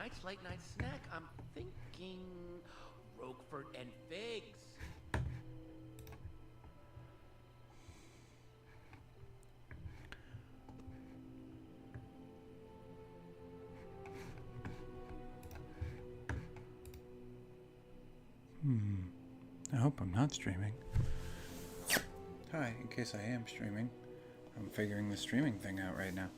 tonight's late night snack, I'm thinking Roquefort and figs. I hope I'm not streaming. Hi, in case I am streaming. I'm figuring the streaming thing out right now.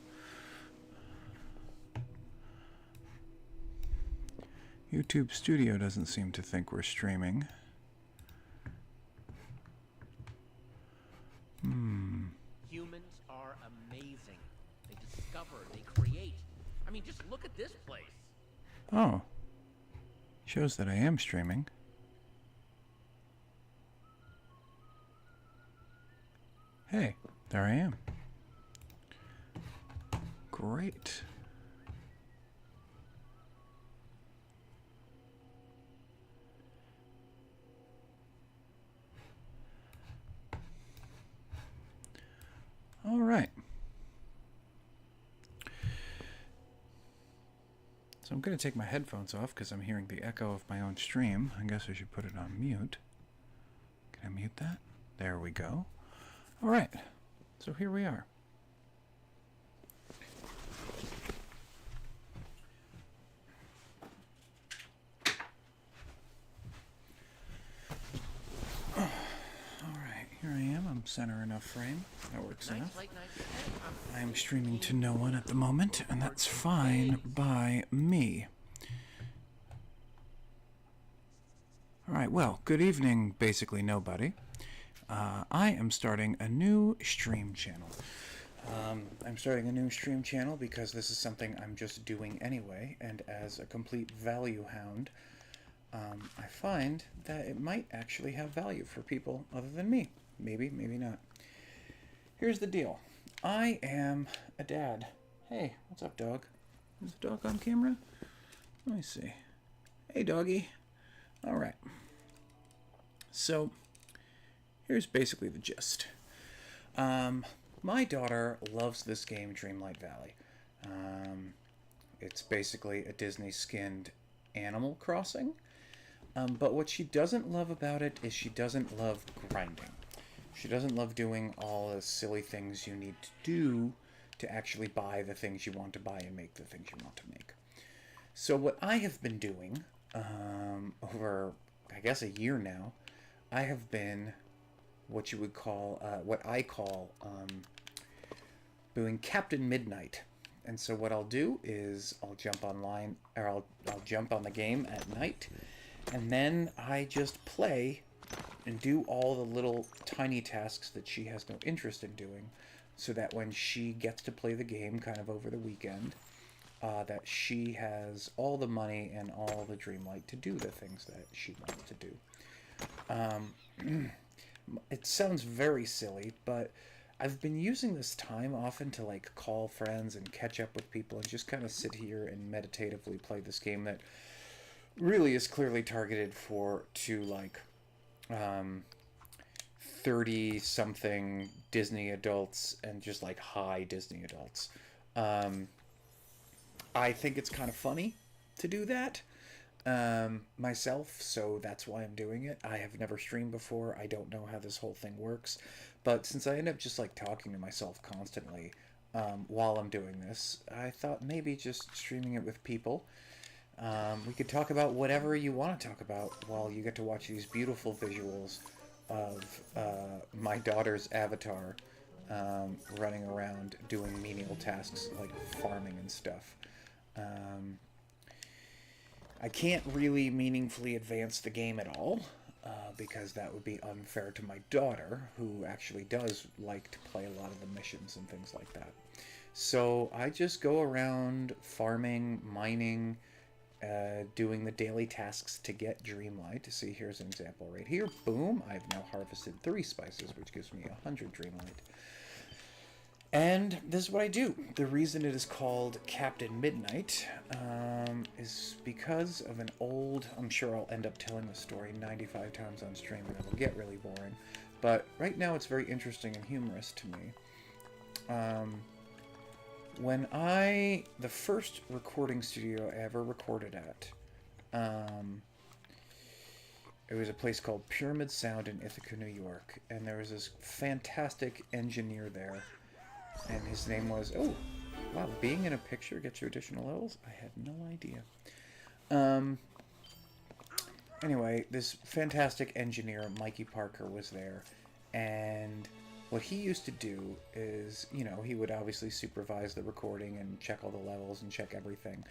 YouTube Studio doesn't seem to think we're streaming. Humans are amazing. They discover, they create. I mean, just look at this place. Oh. Shows that I am streaming. Hey, there I am. Great. All right. So I'm going to take my headphones off because I'm hearing the echo of my own stream. I guess I should put it on mute. Can I mute that? There we go. All right. So here we are. Here I am. I'm center enough frame. That works enough. I am streaming to no one at the moment, and that's fine by me. Alright, well, good evening, basically nobody. I am starting a new stream channel. I'm starting a new stream channel because this is something I'm just doing anyway, and as a complete value hound, I find that it might actually have value for people other than me. Maybe, maybe not. Here's the deal. I am a dad. Hey, what's up, dog? Is the dog on camera? Let me see. Hey, doggy. All right. So, here's basically the gist. My daughter loves this game, Dreamlight Valley. It's basically a Disney-skinned Animal Crossing. But what she doesn't love about it is she doesn't love grinding. She doesn't love doing all the silly things you need to do to actually buy the things you want to buy and make the things you want to make. So what I have been doing over, I guess, a year now, I have been what you would call, what I call, doing Captain Midnight. And so what I'll do is I'll jump online, or I'll jump on the game at night, and then I just play and do all the little tiny tasks that she has no interest in doing, so that when she gets to play the game kind of over the weekend, that she has all the money and all the Dreamlight to do the things that she wants to do. It sounds very silly, but I've been using this time often to like call friends and catch up with people and just kind of sit here and meditatively play this game that really is clearly targeted to like 30-something Disney adults and just like high Disney adults. I think it's kind of funny to do that myself, so that's why I'm doing it. I have never streamed before. I don't know how this whole thing works, but since I end up just like talking to myself constantly while I'm doing this, I thought maybe just streaming it with people. We could talk about whatever you want to talk about while you get to watch these beautiful visuals of my daughter's avatar running around doing menial tasks like farming and stuff. I can't really meaningfully advance the game at all, because that would be unfair to my daughter, who actually does like to play a lot of the missions and things like that. So I just go around farming, mining, doing the daily tasks to get Dreamlight. See, here's an example right here. Boom! I've now harvested 3 spices, which gives me 100 Dreamlight. And this is what I do. The reason it is called Captain Midnight is because of an old... I'm sure I'll end up telling the story 95 times on stream and it'll get really boring. But right now it's very interesting and humorous to me. the first recording studio I ever recorded at, it was a place called Pyramid Sound in Ithaca, New York, and there was this fantastic engineer there, and his name was, oh, wow, being in a picture gets you additional levels? I had no idea. Anyway, this fantastic engineer, Mikey Parker, was there, and what he used to do is, you know, he would obviously supervise the recording and check all the levels and check everything.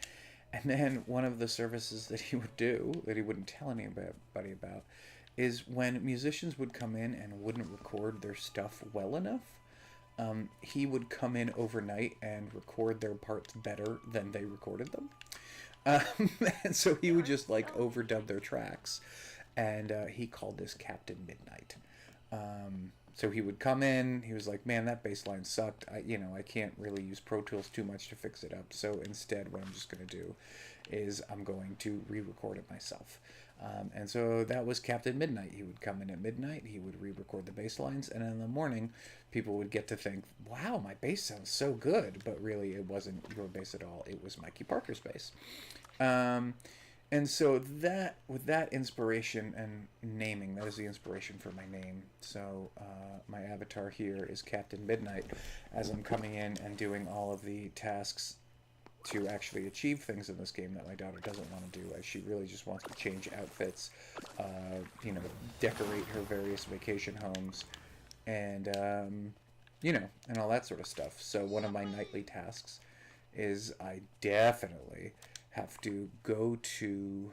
And then one of the services that he would do, that he wouldn't tell anybody about, is when musicians would come in and wouldn't record their stuff well enough, he would come in overnight and record their parts better than they recorded them. And so he would just like overdub their tracks, and he called this Captain Midnight. So he would come in, he was like, man, that bass line sucked. I can't really use Pro Tools too much to fix it up. So instead, what I'm just going to do is I'm going to re-record it myself. And so that was Captain Midnight. He would come in at midnight, he would re-record the bass lines, and in the morning, people would get to think, wow, my bass sounds so good. But really, it wasn't your bass at all. It was Mikey Parker's bass. And so that, with that inspiration and naming, that is the inspiration for my name. So my avatar here is Captain Midnight, as I'm coming in and doing all of the tasks to actually achieve things in this game that my daughter doesn't want to do, as she really just wants to change outfits, decorate her various vacation homes, and, and all that sort of stuff. So one of my nightly tasks is I definitely have to go to,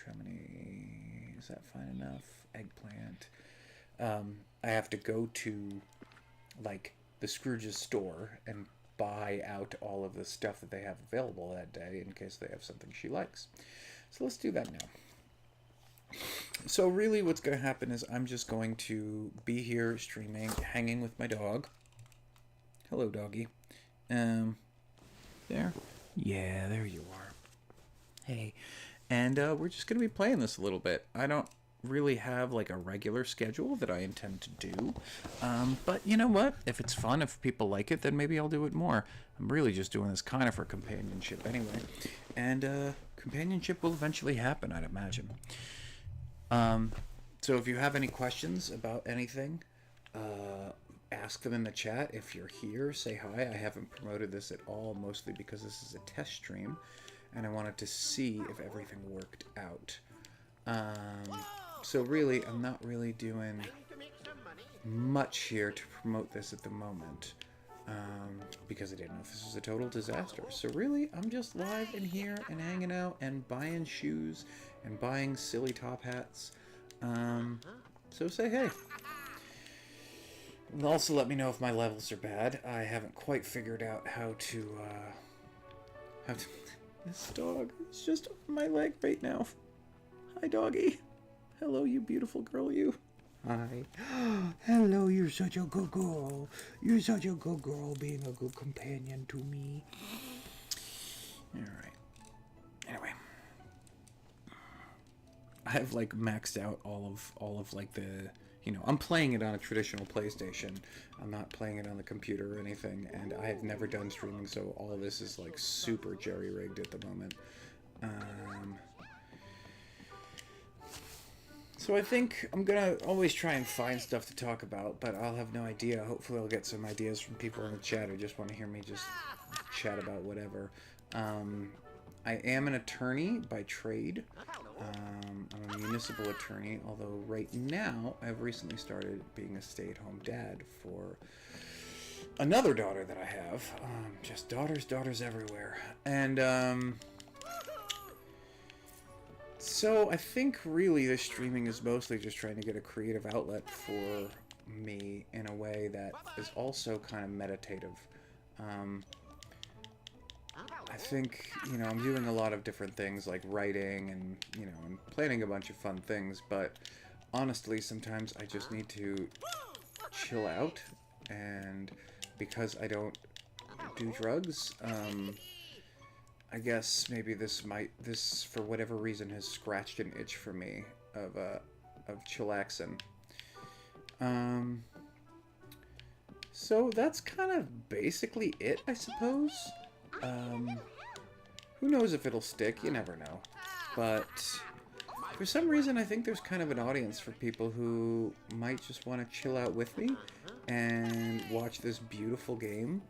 how many, is that fine enough? Eggplant. I have to go to, like, the Scrooge's store and buy out all of the stuff that they have available that day in case they have something she likes. So let's do that now. So really what's going to happen is I'm just going to be here streaming, hanging with my dog. Hello, doggy. There. Yeah, there you are. Hey, and we're just going to be playing this a little bit. I don't really have like a regular schedule that I intend to do, but you know what? If it's fun, if people like it, then maybe I'll do it more. I'm really just doing this kind of for companionship anyway, and companionship will eventually happen, I'd imagine. So if you have any questions about anything, ask them in the chat. If you're here, say hi. I haven't promoted this at all, mostly because this is a test stream and I wanted to see if everything worked out. So really, I'm not really doing much here to promote this at the moment, because I didn't know if this was a total disaster. So really, I'm just live in here and hanging out and buying shoes and buying silly top hats. So say hey. And also let me know if my levels are bad. I haven't quite figured out how to This dog is just on my leg right now. Hi, doggy. Hello, you beautiful girl, you. Hi. Hello, you're such a good girl. You're such a good girl, being a good companion to me. Alright. Anyway. I've, like, maxed out all of like, the... I'm playing it on a traditional PlayStation. I'm not playing it on the computer or anything, and I have never done streaming, so all of this is, like, super jerry-rigged at the moment. So I think I'm gonna always try and find stuff to talk about, but I'll have no idea. Hopefully I'll get some ideas from people in the chat who just want to hear me just chat about whatever. I am an attorney by trade. I'm a municipal attorney, although right now I've recently started being a stay-at-home dad for another daughter that I have. Just daughters everywhere. And so I think really this streaming is mostly just trying to get a creative outlet for me in a way that is also kind of meditative. I think, I'm doing a lot of different things like writing and, and planning a bunch of fun things, but honestly, sometimes I just need to chill out, and because I don't do drugs, I guess maybe this for whatever reason has scratched an itch for me of chillaxing. So that's kind of basically it, I suppose. Who knows if it'll stick? You never know. But for some reason, I think there's kind of an audience for people who might just want to chill out with me and watch this beautiful game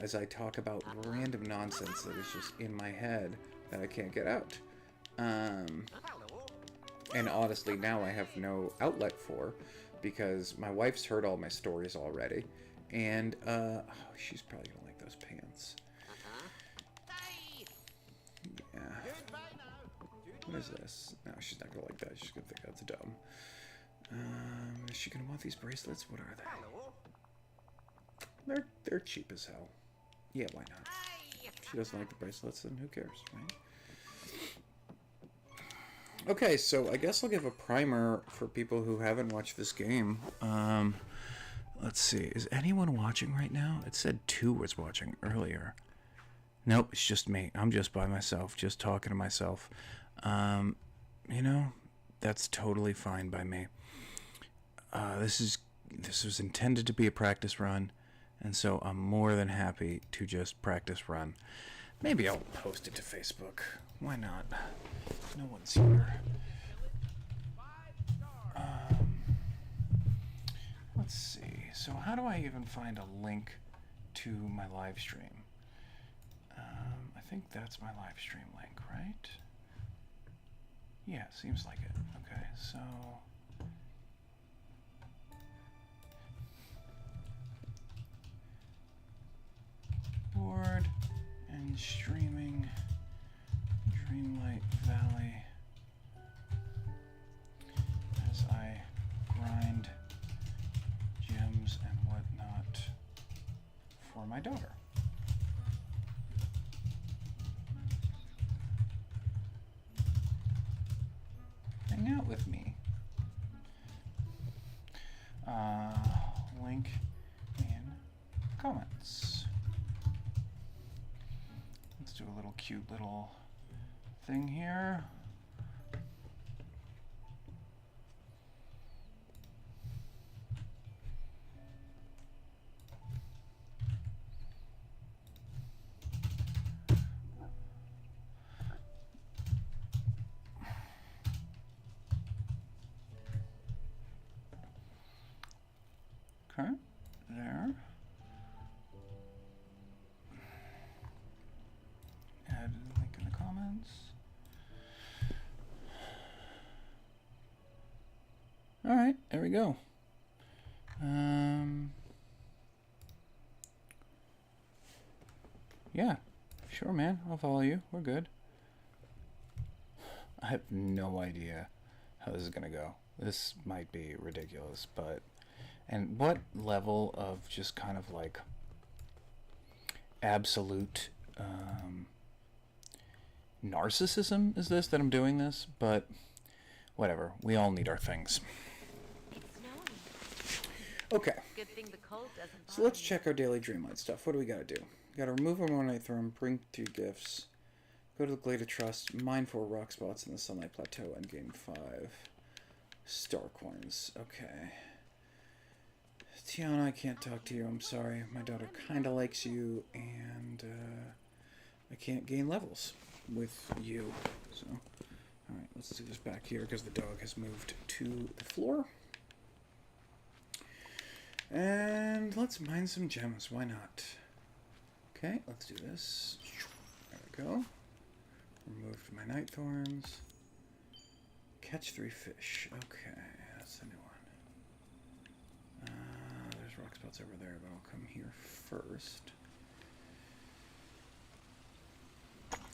as I talk about random nonsense that is just in my head that I can't get out. And honestly, now I have no outlet for, because my wife's heard all my stories already, and oh, she's probably gonna like those pants. Yeah. What is this? No, she's not gonna like that. She's gonna think that's dumb. Is she gonna want these bracelets? What are they? They're cheap as hell. Yeah, why not? If she doesn't like the bracelets, then who cares, right? Okay, so I guess I'll give a primer for people who haven't watched this game. Let's see. Is anyone watching right now? It said 2 was watching earlier. Nope, it's just me. I'm just by myself, just talking to myself. You know, that's totally fine by me. This was intended to be a practice run, and so I'm more than happy to just practice run. Maybe I'll post it to Facebook. Why not? No one's here. Let's see. So how do I even find a link to my live stream? I think that's my live stream link, right? Yeah, seems like it. Okay, so... board and streaming Dreamlight Valley as I grind gems and whatnot for my daughter. Hang out with me. Link in comments. Let's do a little cute little thing here. Okay, there. Add a link in the comments. All right, there we go. Yeah, sure, man. I'll follow you. We're good. I have no idea how this is gonna go. This might be ridiculous, but... And what level of just kind of like absolute narcissism is this that I'm doing this? But whatever. We all need our things. Okay. Good thing the cold doesn't So let's check our daily Dreamlight stuff. What do we gotta do? We gotta remove our Mornite Throne, bring 3 gifts, go to the Glade of Trust, mine 4 rock spots in the Sunlight Plateau, and gain 5 star coins. Okay. Tiana, I can't talk to you. I'm sorry. My daughter kind of likes you, and I can't gain levels with you. So, all right, let's do this back here because the dog has moved to the floor. And let's mine some gems. Why not? Okay, let's do this. There we go. Removed my night thorns. Catch 3 fish. Okay, that's the new one. There's rock spots over there, but I'll come here first.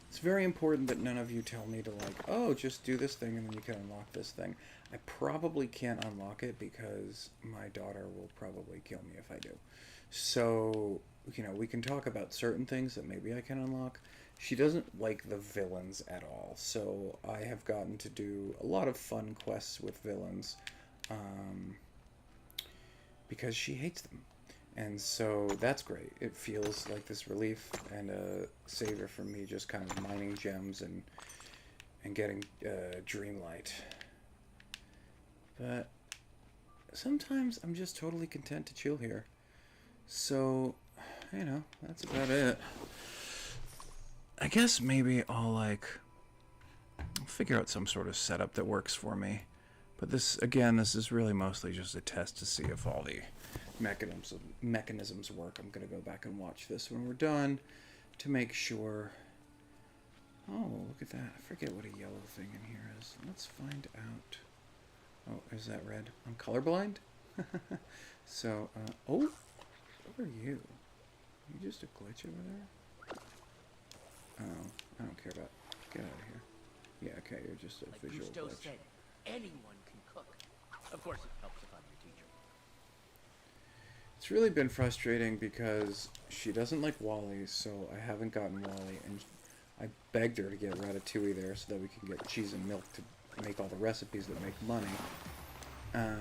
It's very important that none of you tell me to like, oh, just do this thing and then you can unlock this thing. I probably can't unlock it because my daughter will probably kill me if I do. So, you know, we can talk about certain things that maybe I can unlock. She doesn't like the villains at all, so I have gotten to do a lot of fun quests with villains. Because she hates them. And so that's great. It feels like this relief and a savior for me just kind of mining gems and getting Dreamlight. But sometimes I'm just totally content to chill here. So, you know, that's about it. I guess maybe I'll figure out some sort of setup that works for me. But this is really mostly just a test to see if all the mechanisms work. I'm going to go back and watch this when we're done to make sure. Oh, look at that. I forget what a yellow thing in here is. Let's find out. Oh, is that red? I'm colorblind? So, oh, what are you? Are you just a glitch over there? Oh, I don't care about. Get out of here. Yeah, okay, you're just a Like visual Gusteau glitch. said, anyone can cook. Of course, it helps if I'm your teacher. It's really been frustrating because she doesn't like Wally, so I haven't gotten Wally, and I begged her to get Ratatouille there so that we can get cheese and milk to make all the recipes that make money. I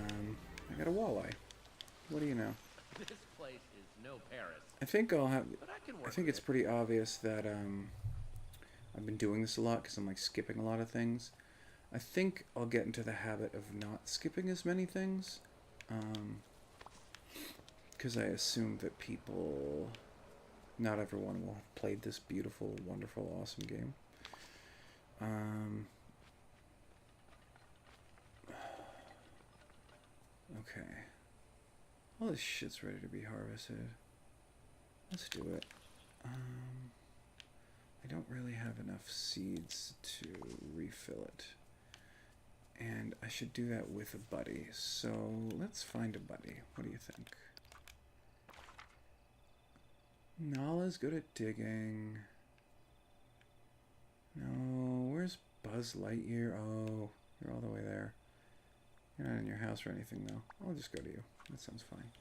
got a walleye. What do you know? This place is no Paris. I think I'll have. But I can work I think with it's it. pretty obvious that I've been doing this a lot because I'm like skipping a lot of things. I think I'll get into the habit of not skipping as many things, because I assume that people, not everyone will have played this beautiful, wonderful, awesome game. Okay. All this shit's ready to be harvested. Let's do it. I don't really have enough seeds to refill it. And I should do that with a buddy. So let's find a buddy. What do you think? Nala's good at digging. No, where's Buzz Lightyear? Oh, you're all the way there. You're not in your house or anything, though. I'll just go to you. That sounds fine.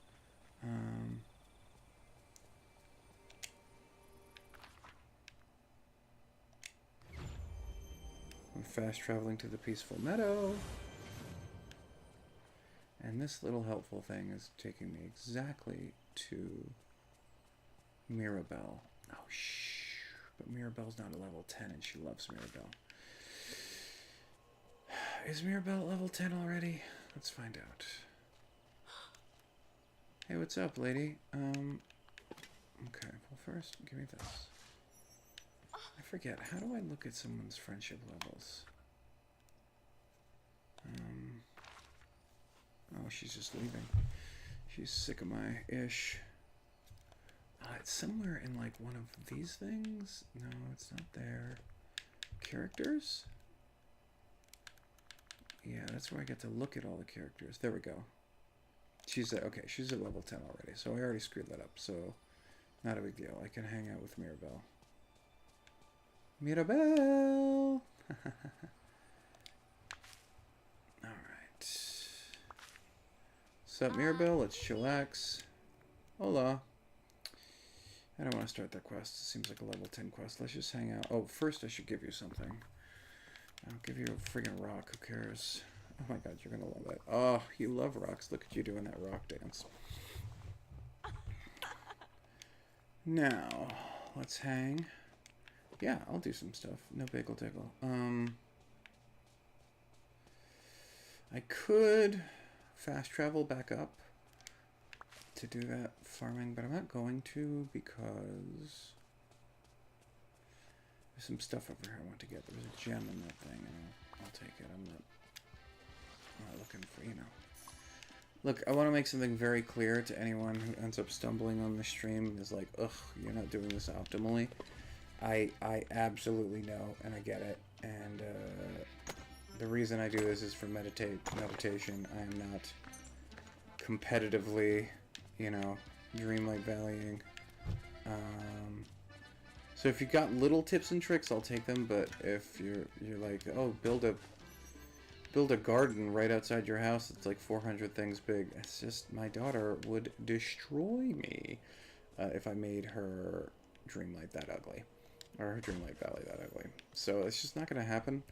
I'm fast traveling to the peaceful meadow. And this little helpful thing is taking me exactly to Mirabelle. Oh, shh. But Mirabelle's not a level 10, and she loves Mirabelle. Is Mirabelle at level 10 already? Let's find out. Hey, what's up, lady? Okay, well, first, give me this. I forget, how do I look at someone's friendship levels? Oh, she's just leaving. She's sick of my ish. It's somewhere in, like, one of these things? No, it's not there. Characters? Yeah, that's where I get to look at all the characters. There we go. She's at, okay, she's at level 10 already, so I already screwed that up, so not a big deal. I can hang out with Mirabelle. Mirabelle! Alright. Sup, Mirabelle? Let's chillax. Hola. I don't want to start that quest. It seems like a level 10 quest. Let's just hang out. Oh, first I should give you something. I'll give you a friggin' rock. Who cares? Oh my god, you're gonna love it. Oh, you love rocks. Look at you doing that rock dance. Now, let's hang. Yeah, I'll do some stuff. No bagel tickle. I could fast travel back up to do that farming, but I'm not going to because there's some stuff over here I want to get. There was a gem in that thing, and I'll take it. I'm not looking for, you know. Look, I want to make something very clear to anyone who ends up stumbling on the stream and is like, ugh, you're not doing this optimally. I absolutely know, and I get it, and the reason I do this is for meditation. I am not competitively, you know, Dreamlight Valleying. So if you've got little tips and tricks, I'll take them, but if you're like, oh, build a garden right outside your house that's like 400 things big, it's just, my daughter would destroy me if I made her Dreamlight that ugly. Or her Dreamlight Valley that ugly. So it's just not going to happen.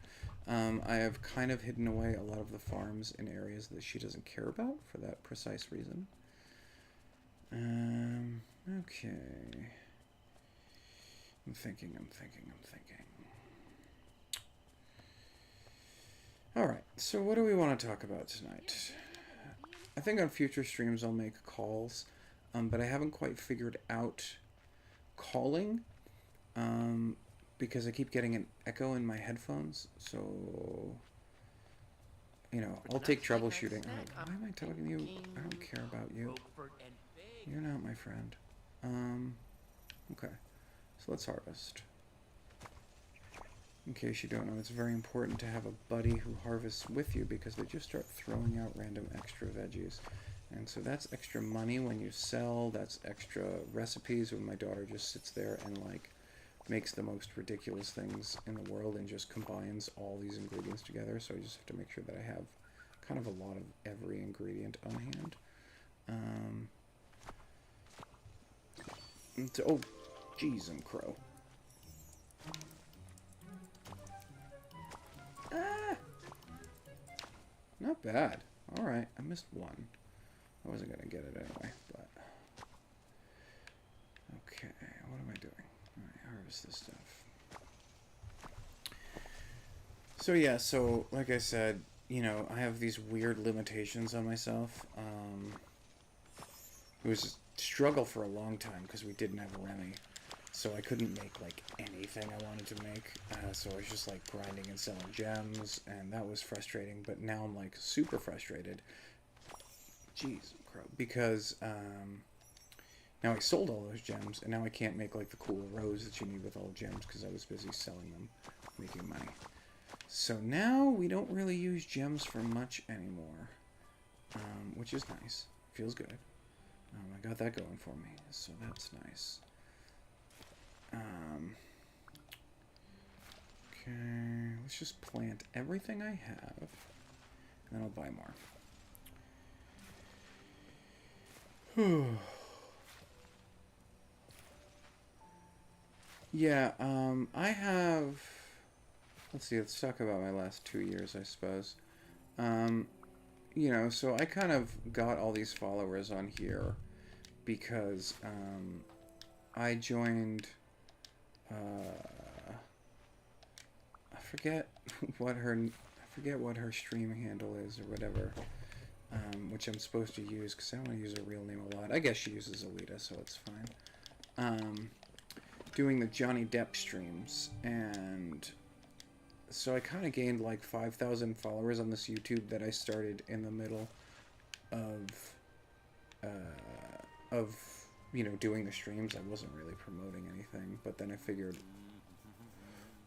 I have kind of hidden away a lot of the farms in areas that she doesn't care about for that precise reason. Okay. I'm thinking. Alright, so what do we want to talk about tonight? I think on future streams I'll make calls. but I haven't quite figured out calling, because I keep getting an echo in my headphones. So, you know, I'll take troubleshooting. Oh, why am I talking to you? I don't care about you. You're not my friend. Okay. So let's harvest. In case you don't know, it's very important to have a buddy who harvests with you, because they just start throwing out random extra veggies. And so that's extra money when you sell, that's extra recipes when my daughter just sits there and like makes the most ridiculous things in the world and just combines all these ingredients together. So I just have to make sure that I have kind of a lot of every ingredient on hand. Oh, jeez, and crow. Ah! Not bad. Alright, I missed one. I wasn't going to get it anyway, but... Okay, what am I doing? Alright, harvest this stuff. So yeah, so, like I said, you know, I have these weird limitations on myself. It was a struggle for a long time because we didn't have a Remy. So I couldn't make, like, anything I wanted to make. So I was just, like, grinding and selling gems, and that was frustrating. But now I'm, like, super frustrated. Jeez, crow. Because, now I sold all those gems, and now I can't make, like, the cool rows that you need with all gems because I was busy selling them, making money. So now we don't really use gems for much anymore, which is nice. Feels good. I got that going for me, so that's nice. Okay, let's just plant everything I have, and then I'll buy more. Yeah, I have... Let's see, let's talk about my last 2 years, I suppose. You know, so I kind of got all these followers on here because, I joined... I forget what her stream handle is or whatever, which I'm supposed to use because I don't want to use her real name a lot. I guess she uses Alita, so it's fine. Doing the Johnny Depp streams, and so I kind of gained like 5,000 followers on this YouTube that I started in the middle of you know, doing the streams. I wasn't really promoting anything, but then I figured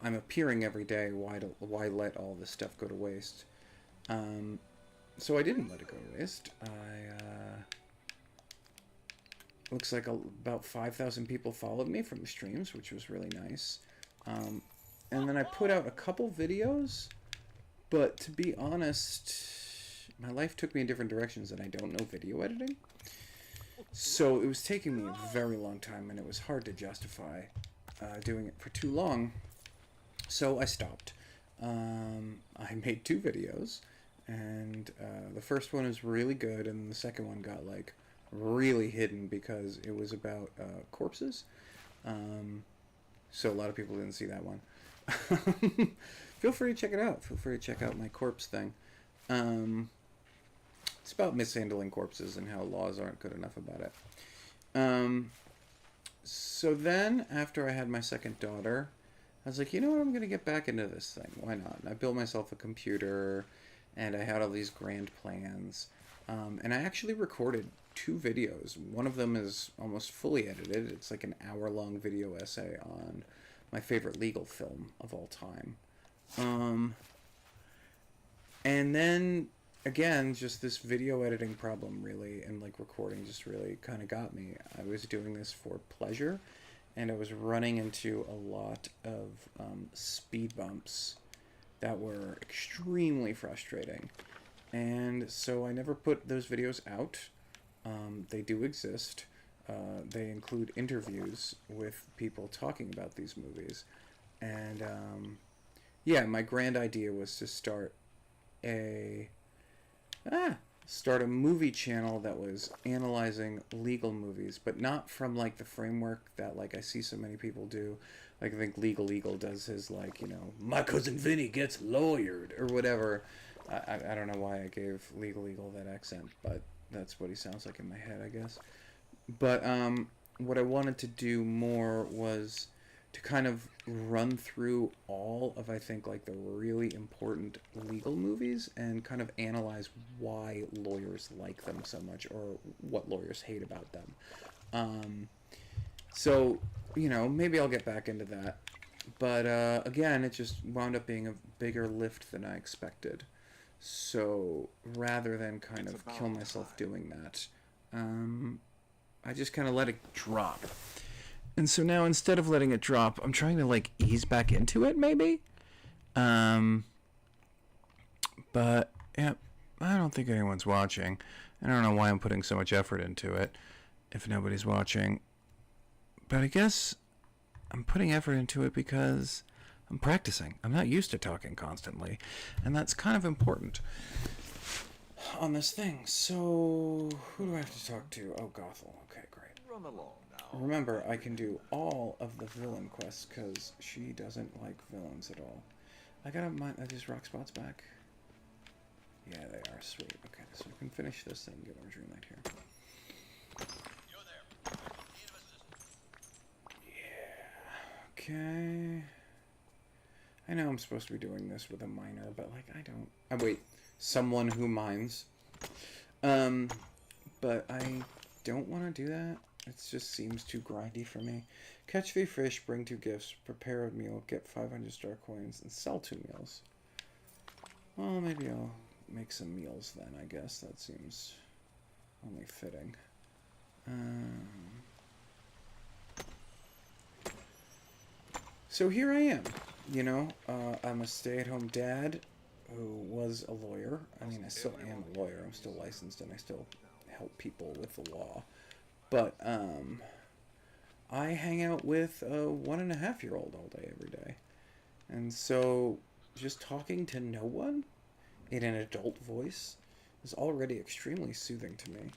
I'm appearing every day, why let all this stuff go to waste? So I didn't let it go to waste. Looks like about 5,000 people followed me from the streams, which was really nice. And then I put out a couple videos, but to be honest, my life took me in different directions and I don't know video editing. So it was taking me a very long time, and it was hard to justify doing it for too long. So I stopped. I made 2 videos, and the first one is really good, and the second one got like really hidden because it was about corpses. So a lot of people didn't see that one. Feel free to check it out. Feel free to check out my corpse thing. It's about mishandling corpses and how laws aren't good enough about it. So then, after I had my second daughter, I was like, you know what, I'm going to get back into this thing. Why not? And I built myself a computer, and I had all these grand plans. And I actually recorded 2 videos. One of them is almost fully edited. It's like an hour-long video essay on my favorite legal film of all time. And then... Again, just this video editing problem really, and like recording just really kind of got me. I was doing this for pleasure, and I was running into a lot of speed bumps that were extremely frustrating. And so I never put those videos out. They do exist. They include interviews with people talking about these movies. And yeah, my grand idea was to start a movie channel that was analyzing legal movies, but not from like the framework that like I see so many people do. Like I think Legal Eagle does his like, you know, my cousin Vinny gets lawyered or whatever. I don't know why I gave Legal Eagle that accent, but that's what he sounds like in my head, I guess. But what I wanted to do more was to kind of run through all of, I think, like the really important legal movies and kind of analyze why lawyers like them so much or what lawyers hate about them. So, maybe I'll get back into that. But again, it just wound up being a bigger lift than I expected. So rather than kind of kill myself doing that, I just kind of let it drop. And so now instead of letting it drop, I'm trying to like ease back into it maybe. But yeah, I don't think anyone's watching. I don't know why I'm putting so much effort into it if nobody's watching. But I guess I'm putting effort into it because I'm practicing. I'm not used to talking constantly, and that's kind of important on this thing. So, who do I have to talk to? Oh, Gothel. Okay, great. Run along now. Remember, I can do all of the villain quests because she doesn't like villains at all. I gotta mind. Are these rock spots back? Yeah, they are. Sweet. Okay, so we can finish this thing and get our Dreamlight here. You're there. Need of assistance. Yeah. Okay. I know I'm supposed to be doing this with a miner, but like I don't. Wait, someone who mines. But I don't want to do that. It just seems too grindy for me. Catch 3 fish, bring 2 gifts, prepare a meal, get 500 star coins, and sell 2 meals. Well, maybe I'll make some meals then, I guess. That seems only fitting. So here I am. I'm a stay-at-home dad who was a lawyer. I mean, I still am a lawyer. I'm still licensed and I still help people with the law. But I hang out with a 1.5-year-old all day, every day. And so just talking to no one in an adult voice is already extremely soothing to me.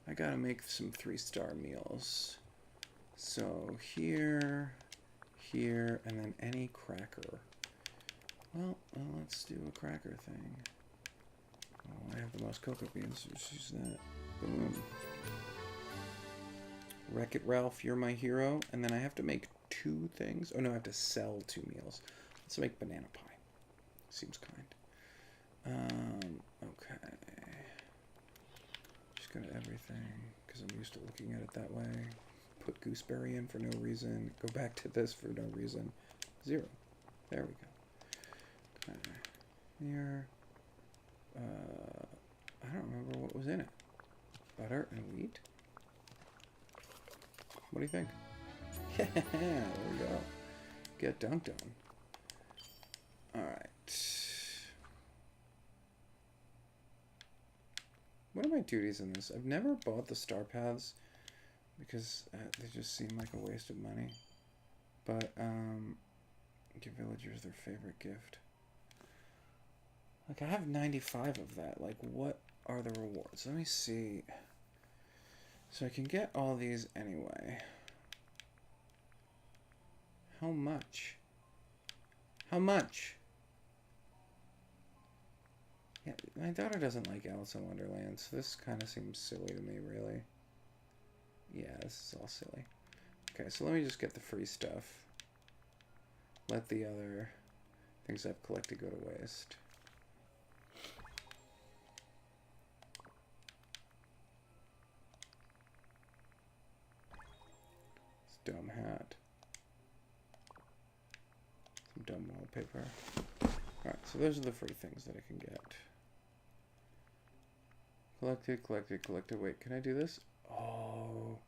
I gotta make some 3-star meals. So here, and then any cracker. Well, let's do a cracker thing. Oh, I have the most cocoa beans, so let's use that. Boom. Wreck-It Ralph, you're my hero. And then I have to make 2 things. Oh no, I have to sell 2 meals. Let's make banana pie. Seems kind. Okay. Just go to everything, because I'm used to looking at it that way. Put gooseberry in for no reason. Go back to this for no reason. 0. There we go. Okay. Here. I don't remember what was in it. Butter and wheat? What do you think? Yeah, there we go. Get dunked on. Alright. What are my duties in this? I've never bought the star paths because they just seem like a waste of money. But, give villagers their favorite gift. Like, I have 95 of that. Like, what are the rewards? Let me see. So I can get all these anyway. How much? How much? Yeah, my daughter doesn't like Alice in Wonderland, so this kind of seems silly to me, really. Yeah, this is all silly. Okay, so let me just get the free stuff. Let the other things I've collected go to waste. This dumb hat. Some dumb wallpaper. Alright, so those are the free things that I can get. Collected, collected, collected. Wait, can I do this? Oh.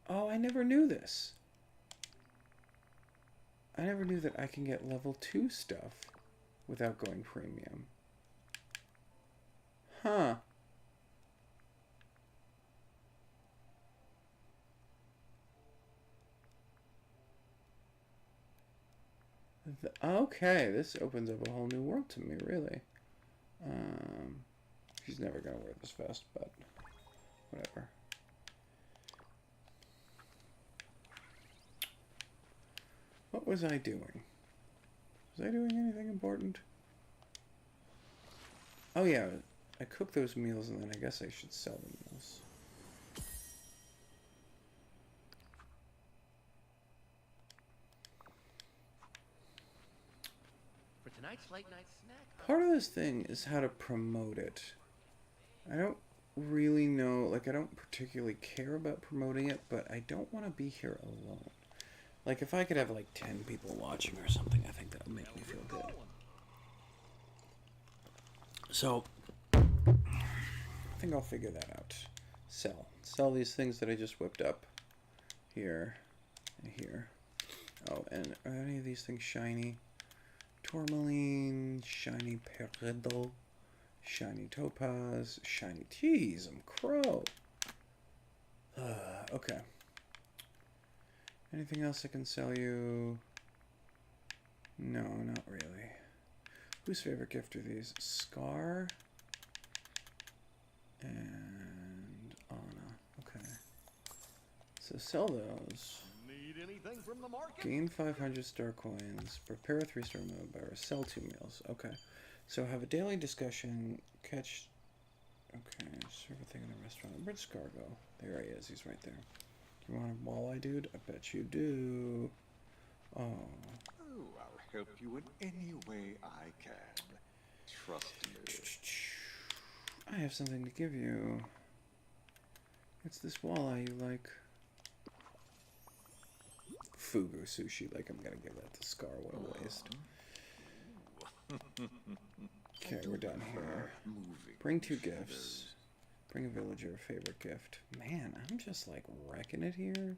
Oh, I never knew this. I never knew that I can get level 2 stuff without going premium. Huh. Okay, this opens up a whole new world to me, really. She's never gonna wear this vest, but whatever. What was I doing? Was I doing anything important? Oh yeah, I cook those meals and then I guess I should sell the meals. For tonight's late night snack. Part of this thing is how to promote it. I don't really know, like I don't particularly care about promoting it, but I don't want to be here alone. Like if I could have like 10 people watching or something, I think that would make me feel good. So, I think I'll figure that out. Sell these things that I just whipped up. Here, and here. Oh, and are any of these things shiny? Tourmaline, shiny peridot, shiny topaz, shiny teas, I'm crow. Okay. Anything else I can sell you? No, not really. Whose favorite gift are these? Scar and Anna. Okay. So sell those. Need anything from the market? Gain 500 star coins. Prepare a 3-star meal bar. Sell 2 meals. Okay. So have a daily discussion. Catch. Okay. Serve a thing in a restaurant. Where'd Scar go? There he is. He's right there. You want a walleye, dude? I bet you do. Oh. Oh, I'll help you in any way I can. Trust me. I have something to give you. It's this walleye you like. Fugu sushi. Like, I'm gonna give that to Scar. What a waste. Okay, we're done here. Bring 2 gifts. Bring a villager a favorite gift. Man, I'm just like wrecking it here.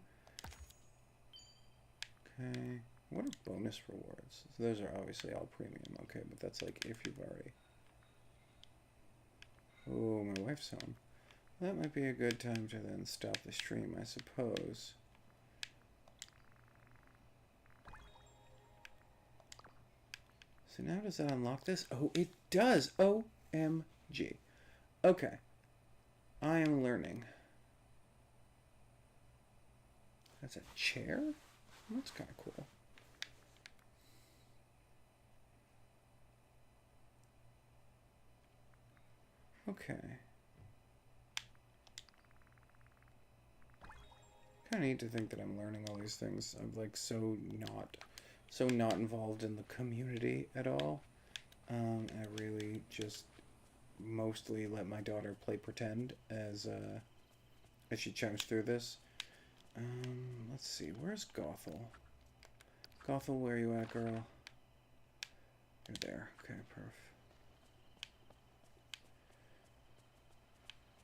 Okay. What are bonus rewards? So those are obviously all premium. Okay, but that's like if you've already... Oh, my wife's home. That might be a good time to then stop the stream, I suppose. So now does that unlock this? Oh, it does! OMG. Okay. I am learning. That's a chair? That's kind of cool. Okay. Kind of neat to think that I'm learning all these things. I'm like so not involved in the community at all. I really just mostly let my daughter play pretend as she chunks through this. Let's see, where's Gothel? Gothel, where are you at, girl? You're there. Okay, perf.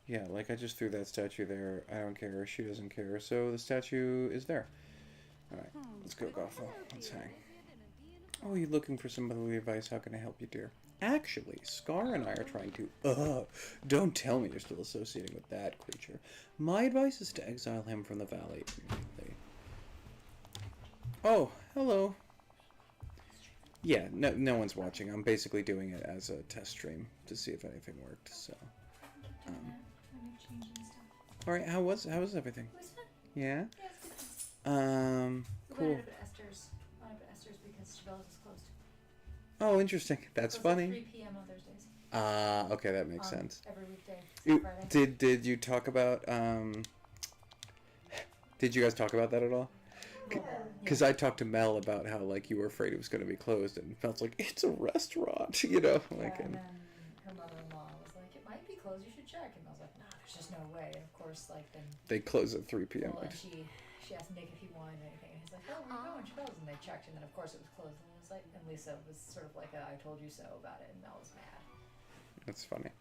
Yeah, like I just threw that statue there. I don't care. She doesn't care. So the statue is there. Alright, let's go, Gothel. Let's hang. Oh, you looking for some other advice? How can I help you, dear? Actually, Scar and I are trying to... don't tell me you're still associating with that creature. My advice is to exile him from the valley immediately. Oh, hello. Yeah, no one's watching. I'm basically doing it as a test stream to see if anything worked, so... Alright, how was everything? It was fun. Yeah? Yeah, it's good. Cool. We went up at Esther's. Went up at Esther's because Chabella's is closed. Oh, interesting. That's Closed at funny. 3 p.m. on Thursdays. Okay, that makes sense. Every weekday. except Friday. Did you talk about did you guys talk about that at all? Because I talked to Mel about how like you were afraid it was going to be closed, and Mel's like, it's a restaurant, you know, like. Yeah, and then her mother-in-law was like, it might be closed, you should check. And I was like, nah, there's just no way. And of course, like then. They close at 3 p.m. Well, and she asked Nick if he wanted anything, and he's like, oh, we're going. She goes, and they checked, and then of course it was closed, and it was like, and Lisa was sort of like, I told you so about it, and Mel was mad. That's funny.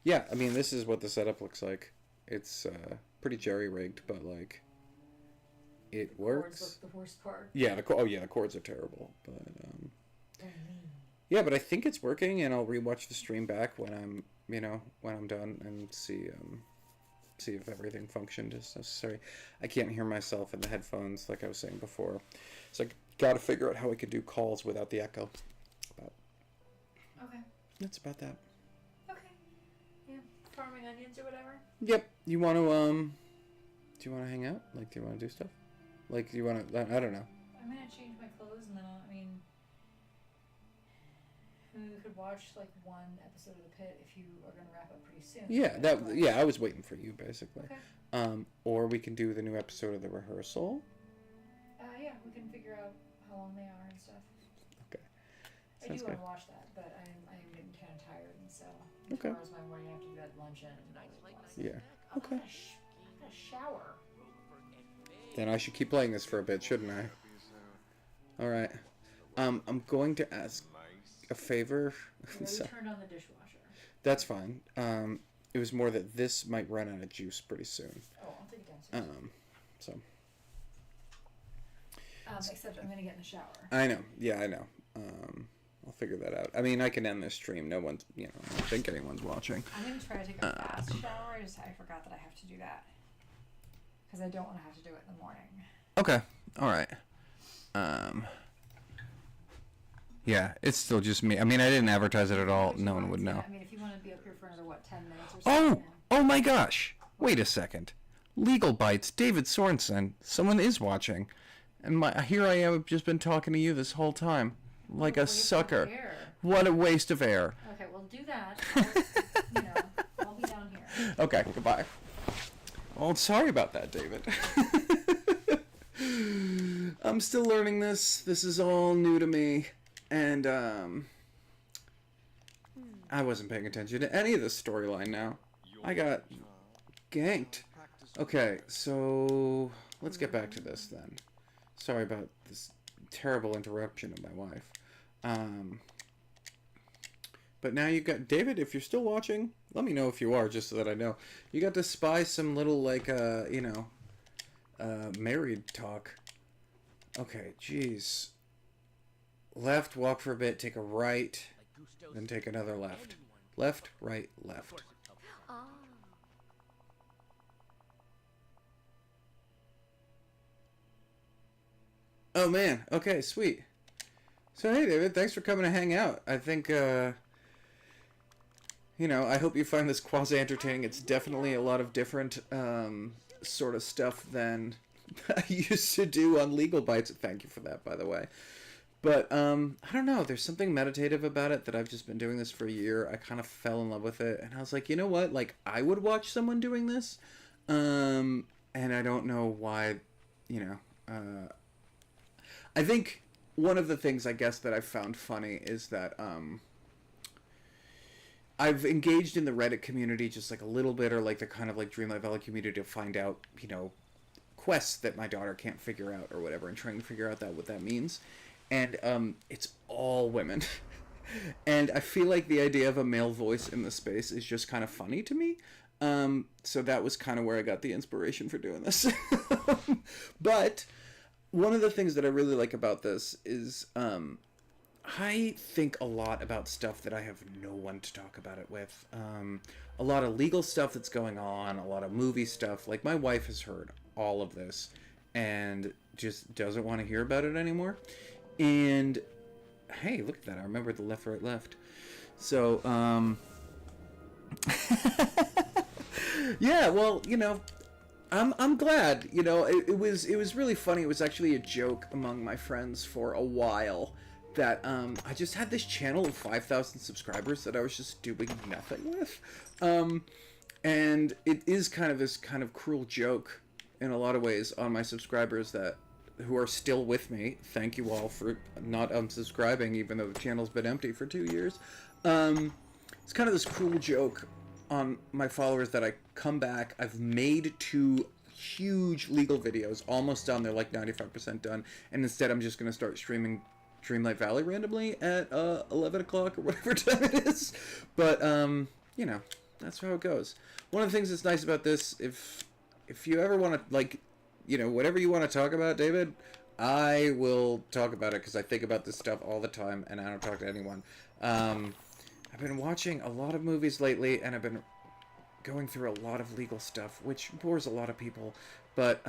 Yeah, I mean, this is what the setup looks like. It's pretty jerry-rigged, but like, it works. Cords look the worst part. Yeah, the cords are terrible, but yeah, but I think it's working, and I'll rewatch the stream back when I'm, when I'm done, and see if everything functioned as necessary. I can't hear myself in the headphones, like I was saying before, so I got to figure out how I could do calls without the echo. But Okay. that's about that. Okay. Yeah. Farming onions or whatever. Yep. You want to do you want to hang out? Like, do you want to do stuff? Like, do you want to? I don't know. I'm gonna change my clothes and then we could watch like one episode of The Pit if you are going to wrap up pretty soon. Yeah, I was waiting for you basically. Okay. Or we can do the new episode of The Rehearsal. Yeah, we can figure out how long they are and stuff. Okay. I do want to watch that, but I'm getting kind of tired, and so tomorrow's my morning after you had lunch and Yeah. I'm Okay. gonna shower. Then I should keep playing this for a bit, shouldn't I? All right. I'm going to ask a favor. We already turned on the dishwasher. That's fine. It was more that this might run out of juice pretty soon. Oh, I'll take it downstairs. So. Except I'm gonna get in the shower. I know. Yeah, I know. I'll figure that out. I mean, I can end this stream. No one's, I don't think anyone's watching. I'm gonna try to take a fast shower. I forgot that I have to do that because I don't want to have to do it in the morning. Okay. All right. Yeah, it's still just me. I mean, I didn't advertise it at all. No one would know. I mean, if you want to be up here for another 10 minutes or something. Oh my gosh! Wait a second. Legal Bites, David Sorensen. Someone is watching, and here I am. I've just been talking to you this whole time, like a sucker. What a waste of air. Okay, well do that. I'll be down here. Okay, goodbye. Well, sorry about that, David. I'm still learning this. This is all new to me. And, I wasn't paying attention to any of this storyline now. I got ganked. Okay, so let's get back to this then. Sorry about this terrible interruption of my wife. But now you got... David, if you're still watching, let me know if you are, just so that I know. You got to spy some little, like, married talk. Okay, jeez. Left, walk for a bit, take a right, then take another left. Left, right, left. Oh man, okay, sweet. So hey David, thanks for coming to hang out. I think, I hope you find this quasi-entertaining. It's definitely a lot of different, sort of stuff than I used to do on Legal Bites. Thank you for that, by the way. But, I don't know, there's something meditative about it that I've just been doing this for a year. I kind of fell in love with it, and I was like, you know what, like, I would watch someone doing this, and I don't know why, I think one of the things, I guess, that I've found funny is that, I've engaged in the Reddit community just, like, a little bit, or, like, the kind of, like, Dreamlight Valley community to find out, quests that my daughter can't figure out or whatever, and trying to figure out what that means. And it's all women. And I feel like the idea of a male voice in the space is just kind of funny to me. So that was kind of where I got the inspiration for doing this. But one of the things that I really like about this is I think a lot about stuff that I have no one to talk about it with. A lot of legal stuff that's going on, a lot of movie stuff. Like, my wife has heard all of this and just doesn't want to hear about it anymore. And hey, look at that. I remember the left, right, left. So, yeah, well, I'm glad, it was really funny. It was actually a joke among my friends for a while that, I just had this channel of 5,000 subscribers that I was just doing nothing with. And it is kind of this kind of cruel joke in a lot of ways on my subscribers who are still with me. Thank you all for not unsubscribing, even though the channel's been empty for 2 years. It's kind of this cruel joke on my followers that I come back. I've made 2 huge legal videos, almost done. They're like 95% done. And instead I'm just going to start streaming Dreamlight Valley randomly at 11 o'clock or whatever time it is. But, that's how it goes. One of the things that's nice about this, if you ever want to, like, whatever you want to talk about, David, I will talk about it because I think about this stuff all the time and I don't talk to anyone. I've been watching a lot of movies lately and I've been going through a lot of legal stuff, which bores a lot of people, but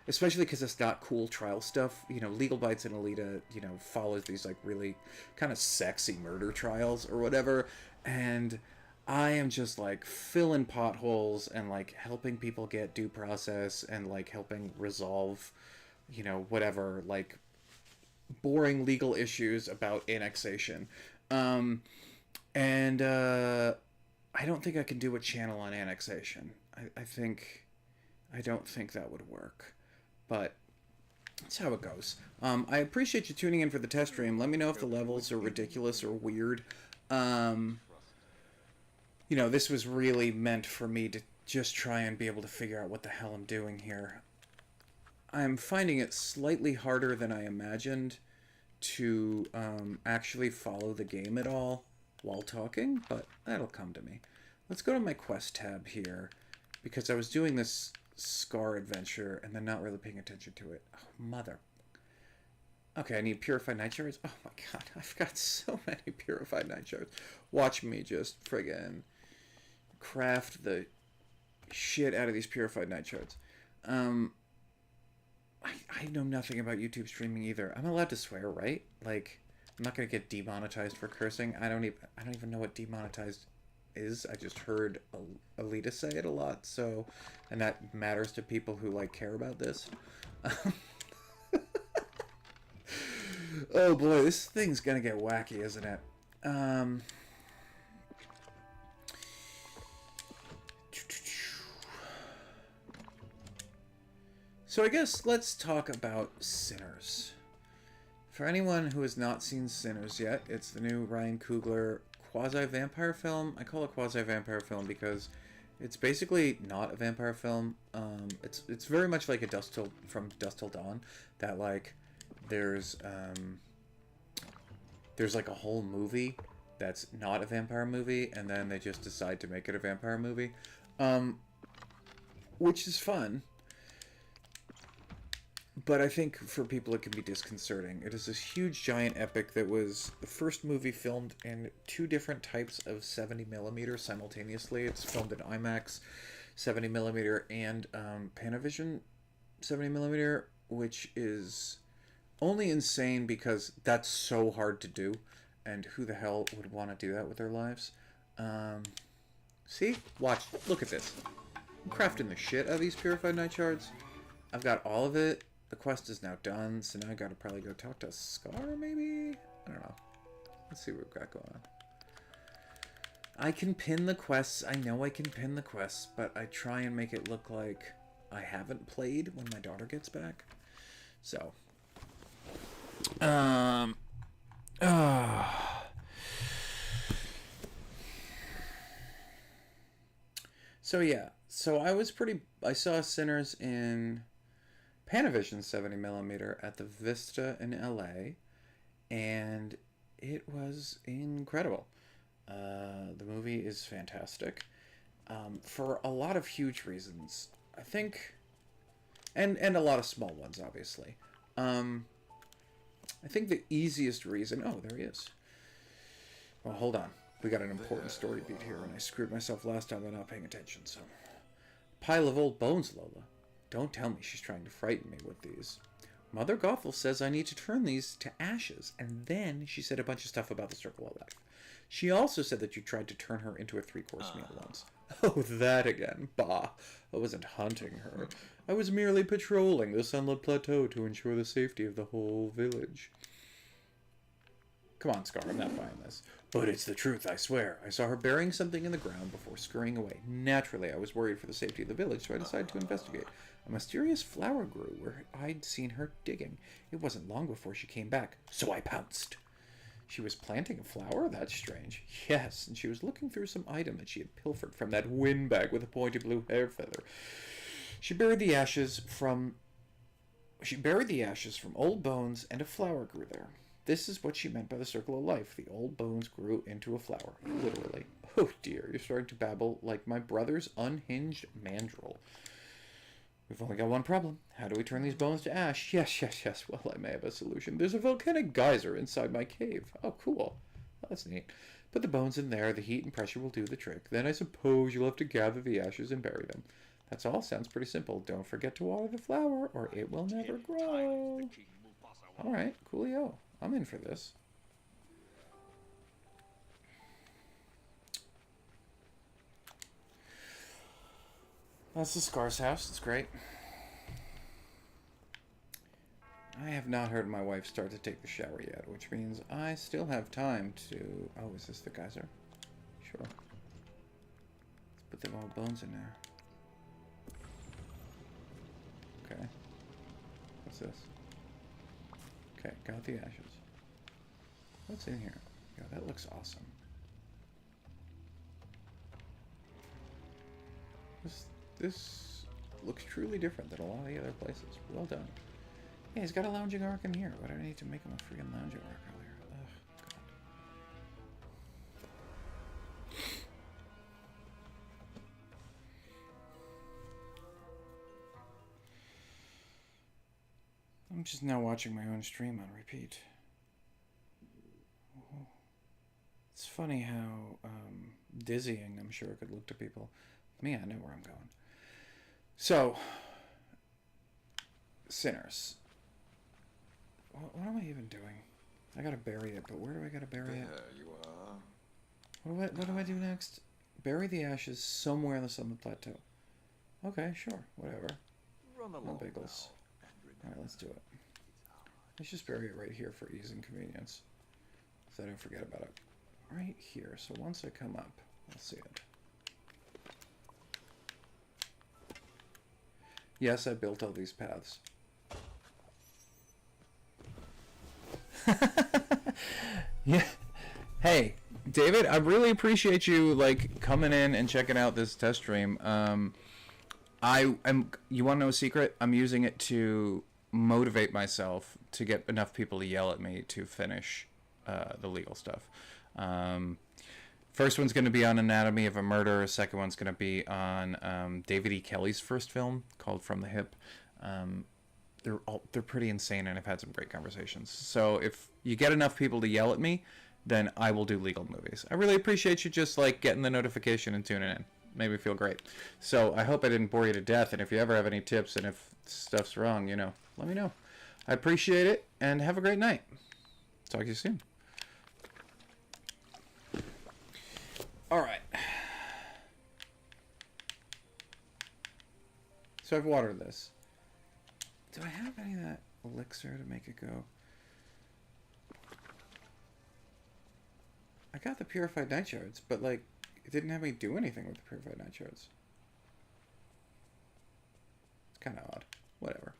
especially because it's not cool trial stuff. Legal Bites and Alita, follows these, like, really kind of sexy murder trials or whatever, and I am just, like, filling potholes and, like, helping people get due process and, like, helping resolve, whatever, like, boring legal issues about annexation. And I don't think I can do a channel on annexation. I don't think that would work. But that's how it goes. I appreciate you tuning in for the test stream. Let me know if the levels are ridiculous or weird. This was really meant for me to just try and be able to figure out what the hell I'm doing here. I'm finding it slightly harder than I imagined to actually follow the game at all while talking, but that'll come to me. Let's go to my quest tab here, because I was doing this Scar adventure and then not really paying attention to it. Oh, mother. Okay, I need purified night shards. Oh my god, I've got so many purified night shards. Watch me just friggin' craft the shit out of these purified night shards. I know nothing about YouTube streaming either. I'm allowed to swear, right? Like, I'm not gonna get demonetized for cursing. I don't even know what demonetized is. I just heard Alita say it a lot, so, and that matters to people who like care about this. Oh boy, this thing's gonna get wacky, isn't it? So I guess let's talk about Sinners. For anyone who has not seen Sinners yet, it's the new Ryan Coogler quasi-vampire film. I call it quasi-vampire film because it's basically not a vampire film. It's very much like from Dusk Till Dawn, that like there's like a whole movie that's not a vampire movie, and then they just decide to make it a vampire movie, which is fun. But I think for people it can be disconcerting. It is this huge giant epic that was the first movie filmed in 2 different types of 70mm simultaneously. It's filmed in IMAX 70mm and Panavision 70mm, which is only insane because that's so hard to do, and who the hell would want to do that with their lives? See? Watch. Look at this. I'm crafting the shit out of these purified night shards. I've got all of it. The quest is now done, so now I gotta probably go talk to Scar, maybe? I don't know. Let's see what we've got going on. I can pin the quests. I know I can pin the quests, but I try and make it look like I haven't played when my daughter gets back. So. So yeah. So I saw Sinners in Panavision 70mm at the Vista in LA, and it was incredible. The movie is fantastic, for a lot of huge reasons, I think, and a lot of small ones, obviously. I think the easiest reason... Oh, there he is. Well, hold on. We got an important story beat here, and I screwed myself last time by not paying attention, so... Pile of old bones, Lola. Don't tell me she's trying to frighten me with these. Mother Gothel says I need to turn these to ashes, and then she said a bunch of stuff about the Circle of Life. She also said that you tried to turn her into a 3-course meal once. Oh, that again. Bah. I wasn't hunting her. I was merely patrolling the Sunlit Plateau to ensure the safety of the whole village. Come on, Scar, I'm not buying this. But it's the truth, I swear. I saw her burying something in the ground before scurrying away. Naturally, I was worried for the safety of the village, so I decided to investigate. A mysterious flower grew where I'd seen her digging. It wasn't long before she came back, so I pounced. She was planting a flower? That's strange. Yes, and she was looking through some item that she had pilfered from that windbag with a pointy blue hair feather. She buried the ashes from old bones, and a flower grew there. This is what she meant by the Circle of Life. The old bones grew into a flower. Literally. Oh dear, you're starting to babble like my brother's unhinged mandrill. We've only got one problem. How do we turn these bones to ash? Yes. Well, I may have a solution. There's a volcanic geyser inside my cave. Oh, cool. Well, that's neat. Put the bones in there. The heat and pressure will do the trick. Then I suppose you'll have to gather the ashes and bury them. That's all. Sounds pretty simple. Don't forget to water the flower, or it will never grow. All right, coolio. I'm in for this. That's the Scar's house. It's great. I have not heard my wife start to take the shower yet, which means I still have time to... Oh, is this the geyser? Sure. Let's put them all bones in there. Okay. What's this? Okay, got the ashes. What's in here? Yeah, that looks awesome. This looks truly different than a lot of the other places. Well done. Yeah, he's got a lounging arc in here. Why did I need to make him a freaking lounging arc earlier? Ugh, God. I'm just now watching my own stream on repeat. Ooh. It's funny how dizzying I'm sure it could look to people. Me, I know where I'm going. So, Sinners. What am I even doing? I gotta bury it, but where do I gotta bury it? There you are. What do I do next? Bury the ashes somewhere on the summit plateau. Okay, sure, whatever. Run No along bagels. now, and Alright, let's do it. Let's just bury it right here for ease and convenience. So I don't forget about it. Right here, so once I come up, I'll see it. Yes, I built all these paths. Yeah. Hey, David, I really appreciate you like coming in and checking out this test stream. You want to know a secret? I'm using it to motivate myself to get enough people to yell at me to finish the legal stuff. First one's going to be on Anatomy of a Murder. Second one's going to be on David E. Kelly's first film called From the Hip. They're pretty insane, and I've had some great conversations. So if you get enough people to yell at me, then I will do legal movies. I really appreciate you just like getting the notification and tuning in. Made me feel great. So I hope I didn't bore you to death. And if you ever have any tips and if stuff's wrong, you know, let me know. I appreciate it, and have a great night. Talk to you soon. All right. So I've watered this. Do I have any of that elixir to make it go? I got the purified night shards, but like it didn't have me do anything with the purified night shards. It's kind of odd. Whatever.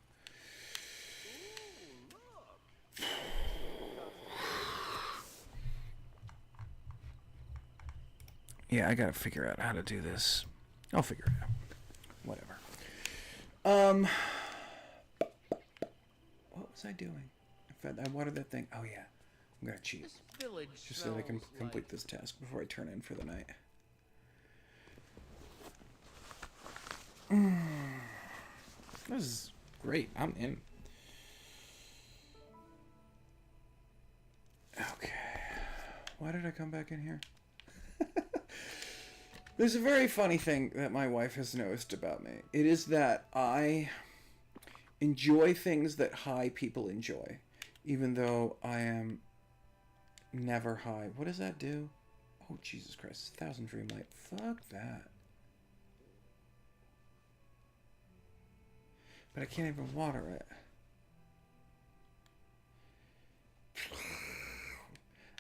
Yeah, I gotta figure out how to do this. I'll figure it out. Whatever. What was I doing? I watered that thing. Oh yeah, I'm gonna cheat. This village Just so that I can smells complete like... this task before I turn in for the night. This is great. I'm in. Okay. Why did I come back in here? There's a very funny thing that my wife has noticed about me. It is that I enjoy things that high people enjoy, even though I am never high. What does that do? Oh, Jesus Christ. 1,000 Dreamlight. Fuck that. But I can't even water it.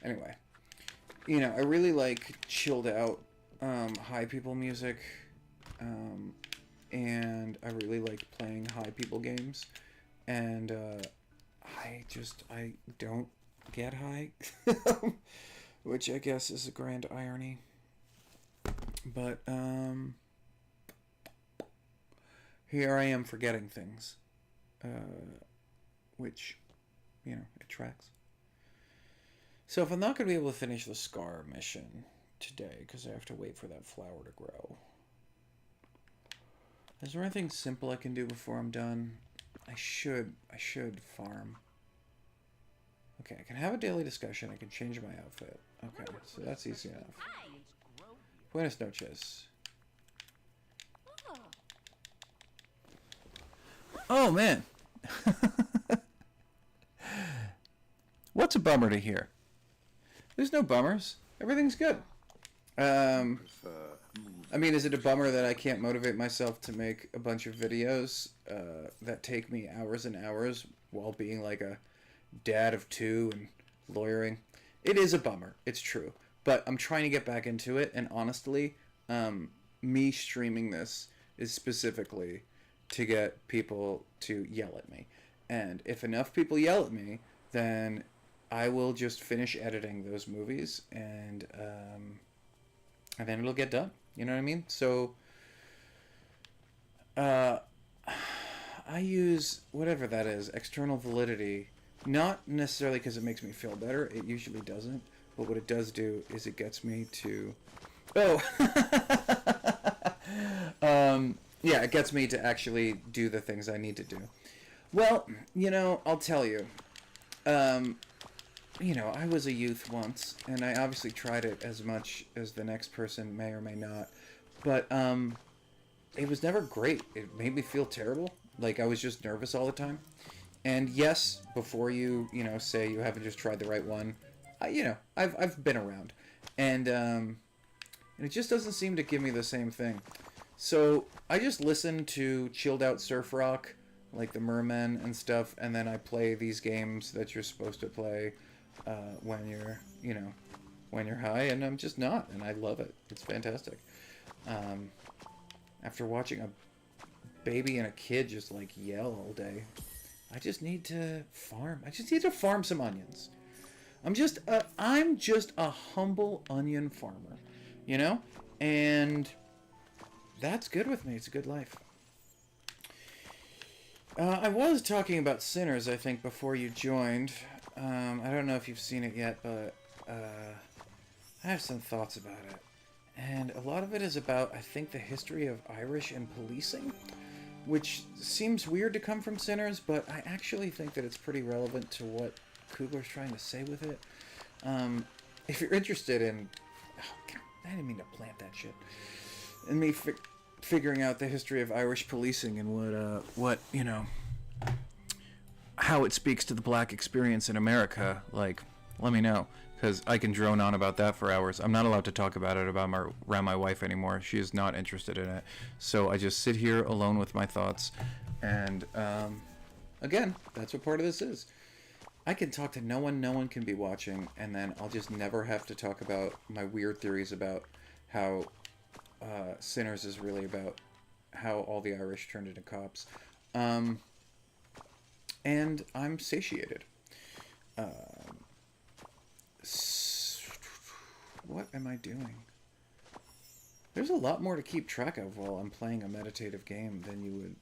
Anyway. You know, I really like chilled out high people music. And I really like playing high people games. And I don't get high. Which I guess is a grand irony. But here I am forgetting things. Which, you know, it tracks. So if I'm not going to be able to finish the Scar mission today, because I have to wait for that flower to grow, is there anything simple I can do before I'm done? I should farm. Okay, I can have a daily discussion. I can change my outfit. Okay, so that's easy enough. Buenas noches. Oh, man. What's a bummer to hear? There's no bummers. Everything's good. I mean, is it a bummer that I can't motivate myself to make a bunch of videos that take me hours and hours while being like a dad of 2 and lawyering. It is a bummer. It's true. But I'm trying to get back into it, and honestly, me streaming this is specifically to get people to yell at me. And if enough people yell at me, then I will just finish editing those movies, and then it'll get done. You know what I mean? So I use whatever that is, external validity, not necessarily because it makes me feel better. It usually doesn't. But what it does do is it gets me to... Oh! Yeah, it gets me to actually do the things I need to do. Well, I'll tell you. I was a youth once, and I obviously tried it as much as the next person may or may not. But it was never great. It made me feel terrible. Like, I was just nervous all the time. And yes, before you, say you haven't just tried the right one, I've been around. And it just doesn't seem to give me the same thing. So I just listen to chilled out surf rock, like the Mermen and stuff, and then I play these games that you're supposed to play when you're high, and I'm just not, and I love it. It's fantastic. After watching a baby and a kid just like yell all day, I just need to farm. I just need to farm some onions. I'm just a humble onion farmer, and that's good with me. It's a good life. I was talking about Sinners, I think, before you joined. I don't know if you've seen it yet, but I have some thoughts about it. And a lot of it is about, I think, the history of Irish and policing, which seems weird to come from Sinners, but I actually think that it's pretty relevant to what Coogler's trying to say with it. If you're interested in... Oh, God, I didn't mean to plant that shit. And me figuring out the history of Irish policing and what how it speaks to the black experience in America, like, let me know, because I can drone on about that for hours. I'm not allowed to talk about it around my wife anymore. She is not interested in it. So I just sit here alone with my thoughts. And, again, that's what part of this is. I can talk to no one can be watching, and then I'll just never have to talk about my weird theories about how Sinners is really about how all the Irish turned into cops. And I'm satiated. What am I doing? There's a lot more to keep track of while I'm playing a meditative game than you would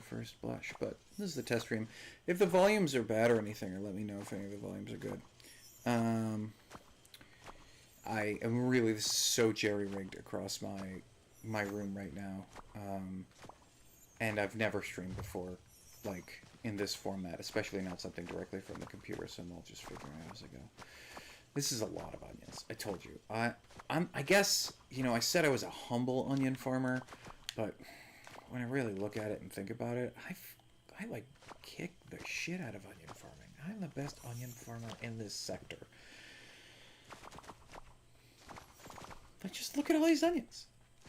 first blush. But this is the test stream. If the volumes are bad or anything, or let me know if any of the volumes are good. I am really so jerry-rigged across my room right now. And I've never streamed before, like, in this format, especially not something directly from the computer, so I'm just figuring out as I go. This is a lot of onions. I told you. I guess, I said I was a humble onion farmer, but when I really look at it and think about it, I like kick the shit out of onion farming. I'm the best onion farmer in this sector. But just look at all these onions.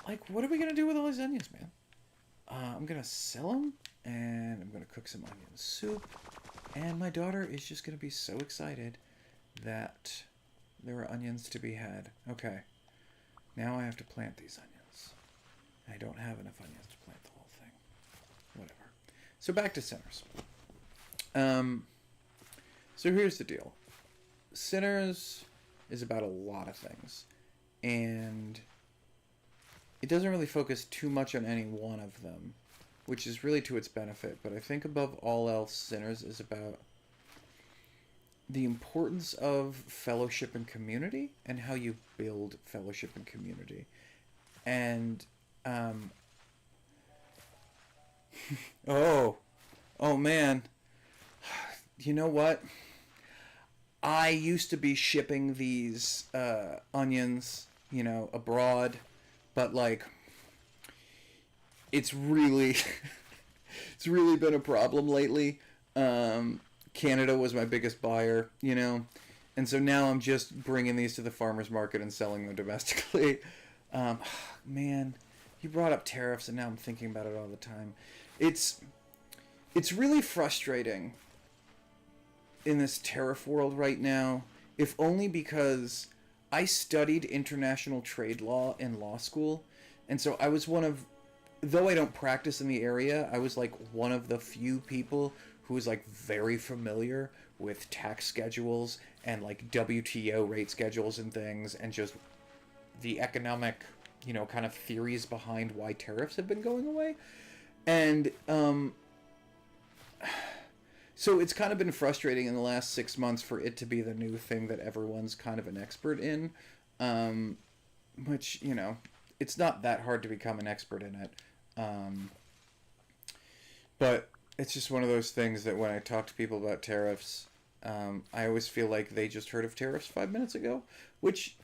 Like, what are we going to do with all these onions, man? I'm going to sell them, and I'm going to cook some onion soup, and my daughter is just going to be so excited that there are onions to be had. Okay, now I have to plant these onions. I don't have enough onions to plant the whole thing. Whatever. So back to Sinners. So here's the deal. Sinners is about a lot of things, and it doesn't really focus too much on any one of them, which is really to its benefit. But I think above all else, Sinners is about the importance of fellowship and community and how you build fellowship and community. And, oh man, you know what? I used to be shipping these onions, abroad. But, like, it's really been a problem lately. Canada was my biggest buyer, and so now I'm just bringing these to the farmer's market and selling them domestically. Man, you brought up tariffs, and now I'm thinking about it all the time. It's really frustrating in this tariff world right now, if only because I studied international trade law in law school, and so I was one of, though I don't practice in the area, I was like one of the few people who was like very familiar with tax schedules and like WTO rate schedules and things, and just the economic, kind of theories behind why tariffs have been going away. And so it's kind of been frustrating in the last 6 months for it to be the new thing that everyone's kind of an expert in, which, it's not that hard to become an expert in it. But it's just one of those things that when I talk to people about tariffs, I always feel like they just heard of tariffs 5 minutes ago, which,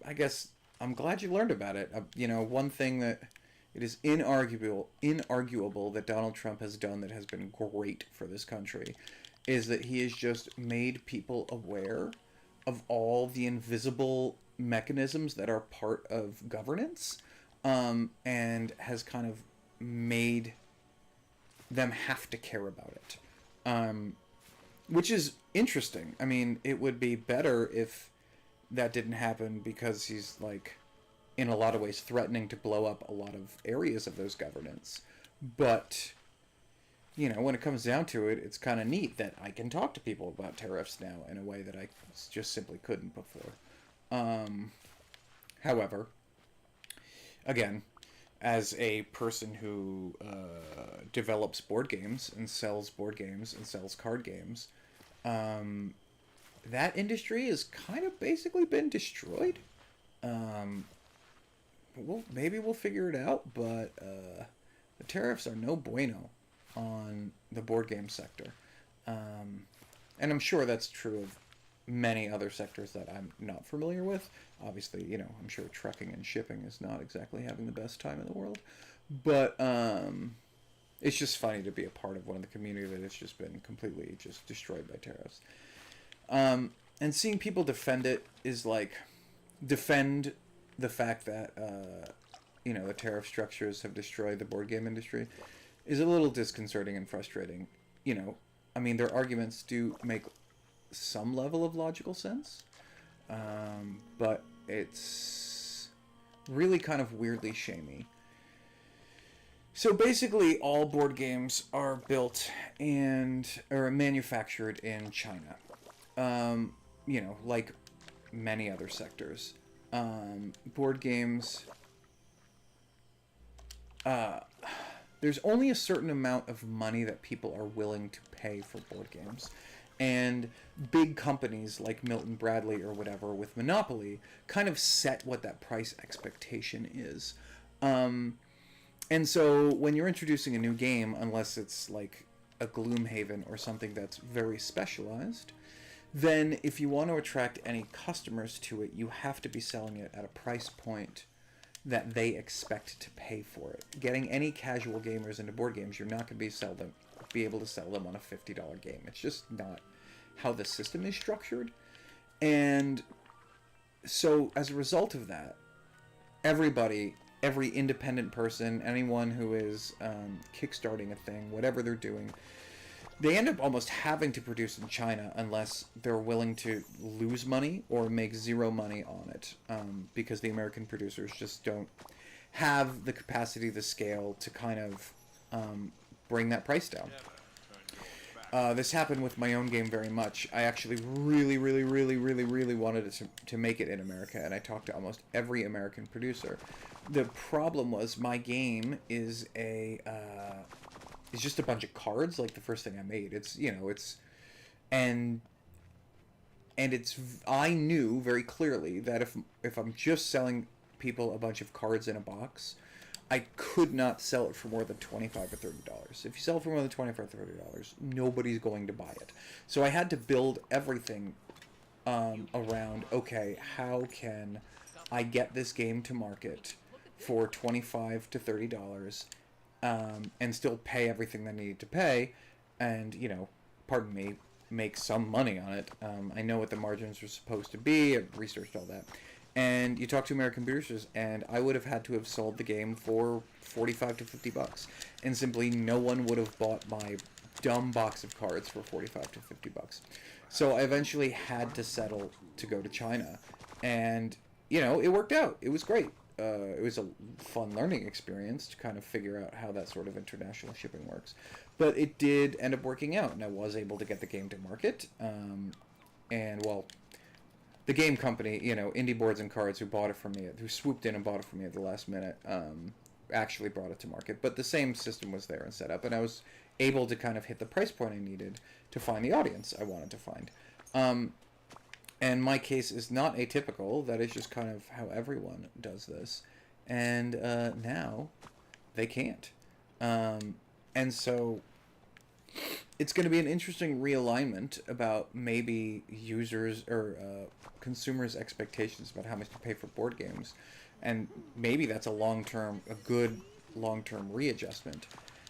I guess I'm glad you learned about it. One thing that it is inarguable that Donald Trump has done that has been great for this country is that he has just made people aware of all the invisible mechanisms that are part of governance, and has kind of made them have to care about it, which is interesting. I mean, it would be better if that didn't happen, because he's like, in a lot of ways, threatening to blow up a lot of areas of those governance. But, when it comes down to it, it's kind of neat that I can talk to people about tariffs now in a way that I just simply couldn't before. However, again, as a person who develops board games and sells board games and sells card games, that industry has kind of basically been destroyed. Maybe we'll figure it out, but the tariffs are no bueno on the board game sector. And I'm sure that's true of many other sectors that I'm not familiar with. Obviously, I'm sure trucking and shipping is not exactly having the best time in the world. But it's just funny to be a part of one of the community that has just been completely just destroyed by tariffs. And seeing people defend it is like, defend the fact that, the tariff structures have destroyed the board game industry is a little disconcerting and frustrating. Their arguments do make some level of logical sense, but it's really kind of weirdly shamey. So basically, all board games are built or manufactured in China. Like many other sectors. Board games, there's only a certain amount of money that people are willing to pay for board games. And big companies like Milton Bradley or whatever with Monopoly kind of set what that price expectation is. And so when you're introducing a new game, unless it's like a Gloomhaven or something that's very specialized, then if you want to attract any customers to it, you have to be selling it at a price point that they expect to pay for it. Getting any casual gamers into board games, you're not going to be able to sell them on a $50 game. It's just not how the system is structured. And so as a result of that, every independent person, anyone who is kickstarting a thing, whatever they're doing, they end up almost having to produce in China unless they're willing to lose money or make zero money on it, because the American producers just don't have the capacity, the scale to kind of bring that price down. This happened with my own game very much. I actually really wanted it to make it in America, and I talked to almost every American producer. The problem was my game is it's just a bunch of cards, like the first thing I made. I knew very clearly that if I'm just selling people a bunch of cards in a box, I could not sell it for more than $25 or $30. If you sell it for more than $25 or $30, nobody's going to buy it. So I had to build everything around, okay, how can I get this game to market for $25 to $30, and still pay everything they needed to pay, and, pardon me, make some money on it. I know what the margins are supposed to be. I've researched all that. And you talk to American producers, and I would have had to have sold the game for $45 to $50, and simply no one would have bought my dumb box of cards for 45 to 50 bucks. So I eventually had to settle to go to China, and it worked out. It was great. It was a fun learning experience to kind of figure out how that sort of international shipping works. But it did end up working out, and I was able to get the game to market. And, well, the game company, Indie Boards and Cards, who bought it from me, who swooped in and bought it from me at the last minute, actually brought it to market. But the same system was there and set up, and I was able to kind of hit the price point I needed to find the audience I wanted to find. And my case is not atypical. That is just kind of how everyone does this. And now they can't. And so it's going to be an interesting realignment about maybe users or consumers' expectations about how much to pay for board games. And maybe that's a good long-term readjustment.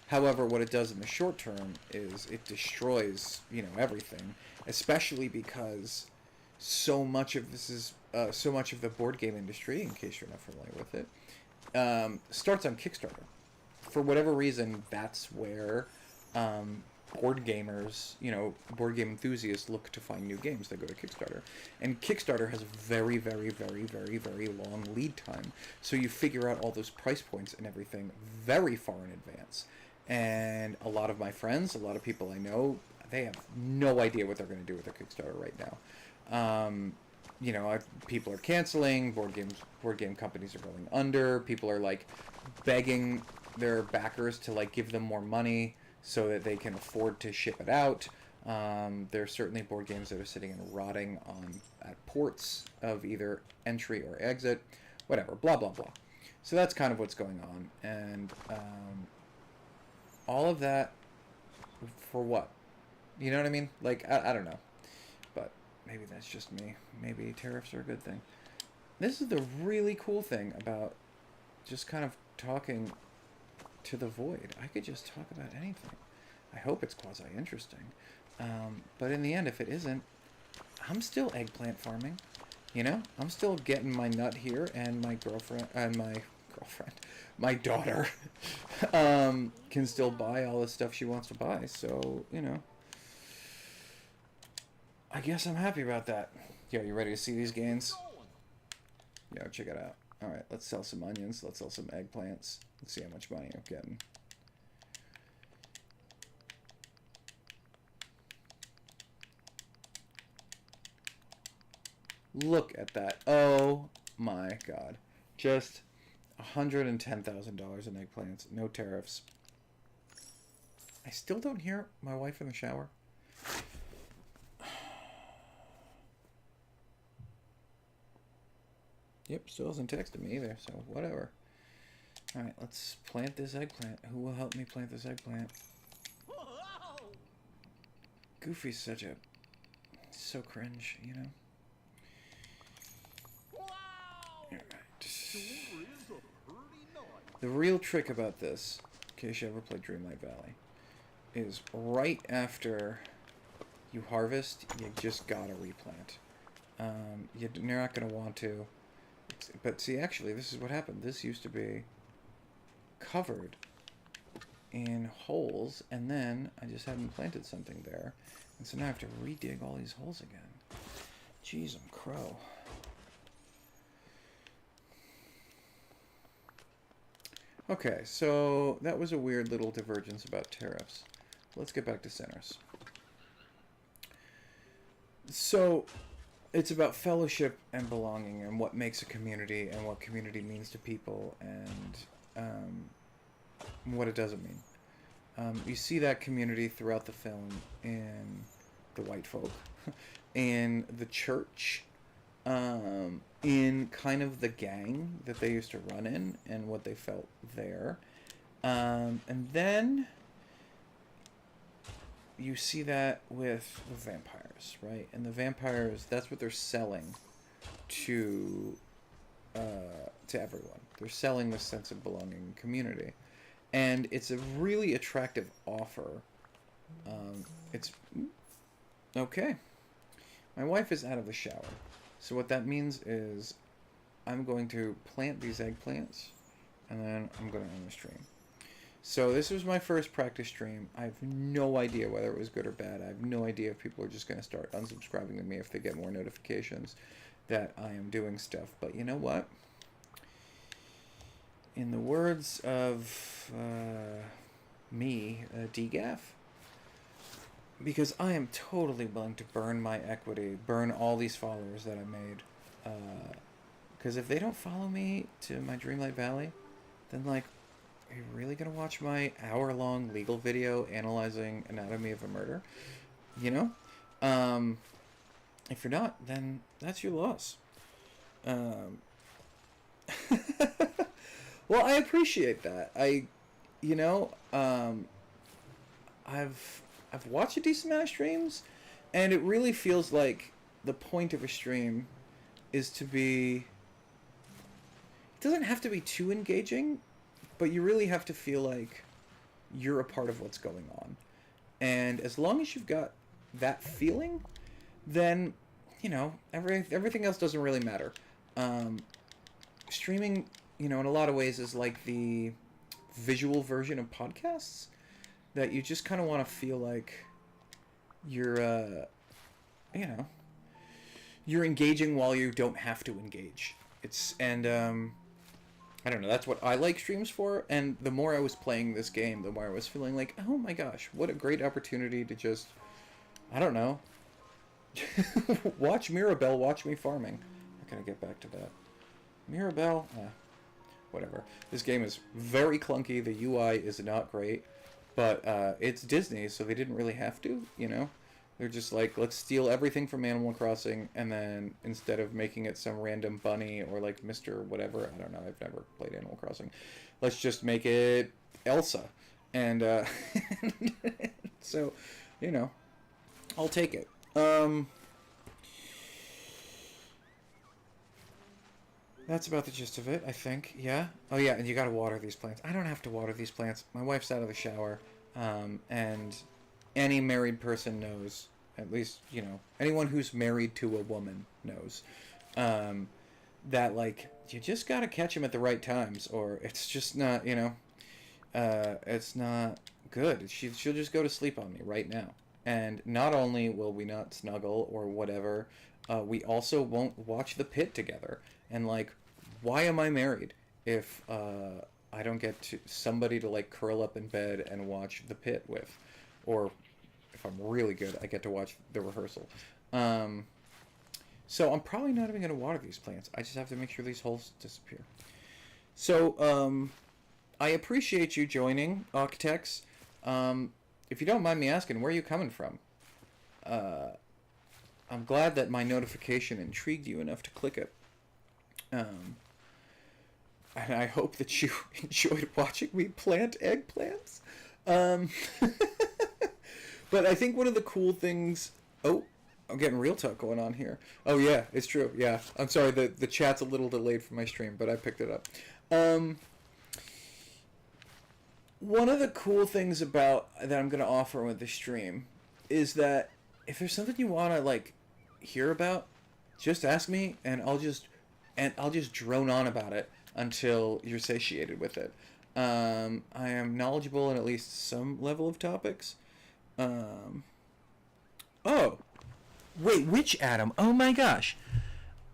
However, what it does in the short term is it destroys, everything, especially because so much of the board game industry, in case you're not familiar with it, starts on Kickstarter. For whatever reason, that's where board gamers, board game enthusiasts look to find new games. They go to Kickstarter. And Kickstarter has a very, very, very, very, very long lead time. So you figure out all those price points and everything very far in advance. And a lot of my friends, a lot of people I know, they have no idea what they're going to do with their Kickstarter right now. People are canceling, board game companies are going under, people are like begging their backers to like give them more money so that they can afford to ship it out. There are certainly board games that are sitting and rotting at ports of either entry or exit, whatever, blah, blah, blah. So that's kind of what's going on. And all of that for what? You know what I mean? Like, I don't know. But maybe that's just me. Maybe tariffs are a good thing. This is the really cool thing about just kind of talking to the void. I could just talk about anything. I hope it's quasi-interesting. But in the end, if it isn't, I'm still eggplant farming. I'm still getting my nut here, and my daughter can still buy all the stuff she wants to buy. So, I guess I'm happy about that. Yo, you ready to see these gains? Yo, check it out. Alright, let's sell some onions. Let's sell some eggplants. Let's see how much money I'm getting. Look at that. Oh my god. Just $110,000 in eggplants. No tariffs. I still don't hear my wife in the shower. Yep, still hasn't texted me either, so whatever. Alright, let's plant this eggplant. Who will help me plant this eggplant? Goofy's so cringe, Alright. The real trick about this, in case you ever played Dreamlight Valley, is right after you harvest, you just gotta replant. You're not gonna want to. But see, actually, this is what happened. This used to be covered in holes, and then I just hadn't planted something there. And so now I have to redig all these holes again. Jeez, I'm crow. Okay, so that was a weird little divergence about tariffs. Let's get back to sinners. So it's about fellowship and belonging and what makes a community and what community means to people and what it doesn't mean. You see that community throughout the film in the white folk, in the church, in kind of the gang that they used to run in and what they felt there. And then you see that with the vampires, right? And the vampires, that's what they're selling to everyone. They're selling this sense of belonging and community. And it's a really attractive offer. It's... Okay. My wife is out of the shower. So what that means is I'm going to plant these eggplants, and then I'm going to end the stream. So this was my first practice stream. I have no idea whether it was good or bad. I have no idea if people are just going to start unsubscribing to me if they get more notifications that I am doing stuff. But you know what? In the words of me, DGAF, because I am totally willing to burn my equity, burn all these followers that I made. Because if they don't follow me to my Dreamlight Valley, then like, are you really going to watch my hour-long legal video analyzing Anatomy of a Murder? You know? If you're not, then that's your loss. Well, I appreciate that. I've watched a decent amount of streams, and it really feels like the point of a stream is to be... It doesn't have to be too engaging, but you really have to feel like you're a part of what's going on. And as long as you've got that feeling, then, you know, everything else doesn't really matter. Streaming, you know, in a lot of ways is like the visual version of podcasts, that you just kind of want to feel like you're, you're engaging while you don't have to engage. I don't know, that's what I like streams for, and the more I was playing this game, the more I was feeling like, oh my gosh, what a great opportunity to just, I don't know, watch Mirabelle watch me farming. How can I get back to that? Mirabelle? Whatever. This game is very clunky, the UI is not great, but it's Disney, so they didn't really have to, you know? They're just like, let's steal everything from Animal Crossing, and then instead of making it some random bunny or like Mr. whatever, I don't know, I've never played Animal Crossing, let's just make it Elsa. And so, you know, I'll take it. That's about the gist of it, I think. Yeah? Oh yeah, and you gotta water these plants. I don't have to water these plants. My wife's out of the shower, and any married person knows, at least, you know, anyone who's married to a woman knows, that, like, you just gotta catch them at the right times, or it's just not, you know, it's not good. She'll just go to sleep on me right now. And not only will we not snuggle or whatever, we also won't watch The Pit together. And, like, why am I married if I don't get somebody to, like, curl up in bed and watch The Pit with? Or, if I'm really good, I get to watch the rehearsal. So I'm probably not even going to water these plants. I just have to make sure these holes disappear. So, I appreciate you joining, Architects. If you don't mind me asking, where are you coming from? I'm glad that my notification intrigued you enough to click it. And I hope that you enjoyed watching me plant eggplants. But I think one of the cool things... Oh, I'm getting real talk going on here. Oh, yeah, it's true. Yeah, I'm sorry, the chat's a little delayed from my stream, but I picked it up. One of the cool things that I'm going to offer with this stream is that if there's something you want to, like, hear about, just ask me, and I'll just drone on about it until you're satiated with it. I am knowledgeable in at least some level of topics. Oh, wait, which Adam? Oh my gosh.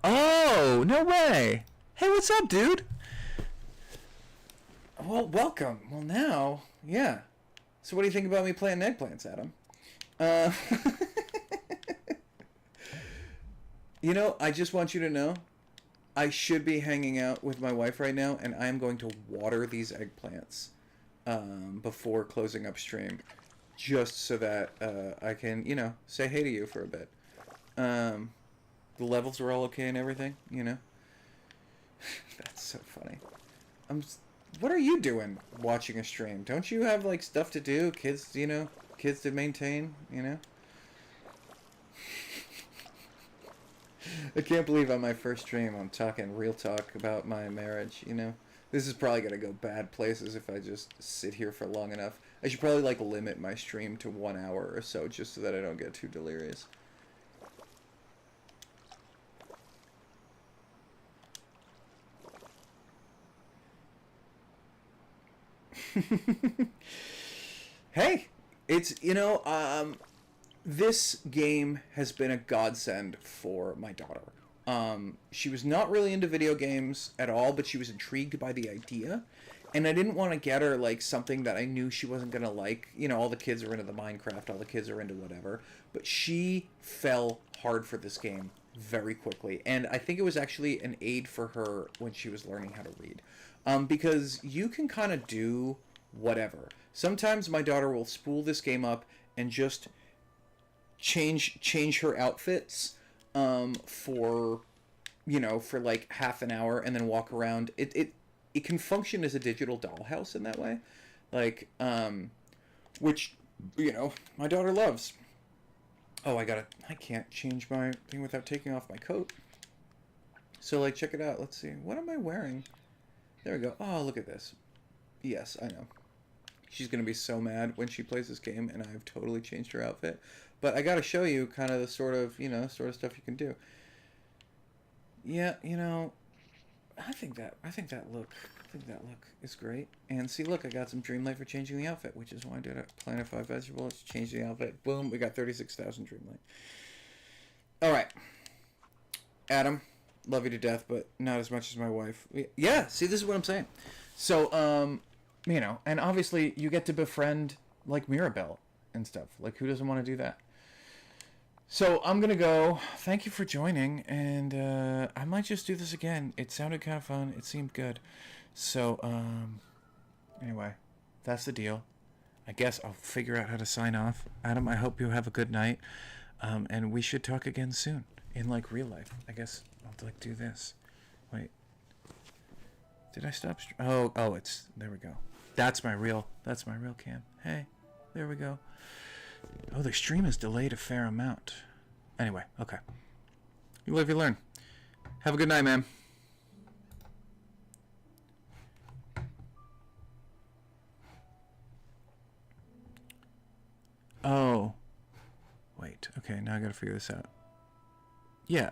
Oh, no way. Hey, what's up, dude? Well, welcome. Well, now, yeah. So what do you think about me planting eggplants, Adam? You know, I just want you to know, I should be hanging out with my wife right now, and I am going to water these eggplants before closing up stream, just so that I can, you know, say hey to you for a bit. The levels are all okay and everything, you know? That's so funny. What are you doing watching a stream? Don't you have, like, stuff to do? Kids, you know? Kids to maintain, you know? I can't believe on my first stream I'm talking real talk about my marriage, you know? This is probably going to go bad places if I just sit here for long enough. I should probably, like, limit my stream to 1 hour or so just so that I don't get too delirious. Hey, it's, this game has been a godsend for my daughter. She was not really into video games at all, but she was intrigued by the idea. And I didn't want to get her, like, something that I knew she wasn't going to like. All the kids are into the Minecraft, all the kids are into whatever. But she fell hard for this game very quickly. And I think it was actually an aid for her when she was learning how to read. Because you can kind of do whatever. Sometimes my daughter will spool this game up and just change her outfits for like half an hour and then walk around. It can function as a digital dollhouse in that way, like which my daughter loves. Oh, I can't change my thing without taking off my coat. So, like, check it out. Let's see, what am I wearing? There we go. Oh, look at this. Yes, I know. She's going to be so mad when she plays this game, and I've totally changed her outfit. But I got to show you kind of the sort of stuff you can do. Yeah, I think that look is great. And see, look, I got some Dreamlight for changing the outfit, which is why I did it. Planet 5 vegetables, change the outfit. Boom, we got 36,000 Dreamlight. All right. Adam, love you to death, but not as much as my wife. Yeah, see, this is what I'm saying. So, and obviously you get to befriend, like, Mirabelle and stuff. Like, who doesn't want to do that? So I'm going to go. Thank you for joining, and I might just do this again. It sounded kind of fun. It seemed good. So, anyway, that's the deal. I guess I'll figure out how to sign off. Adam, I hope you have a good night, and we should talk again soon in, like, real life. I guess I'll, like, do this. Wait. Did I stop? Oh, it's, there we go. That's my real cam. Hey, there we go. Oh, the stream is delayed a fair amount. Anyway, okay. You live, you learn. Have a good night, man. Oh. Wait, okay, now I gotta figure this out. Yeah,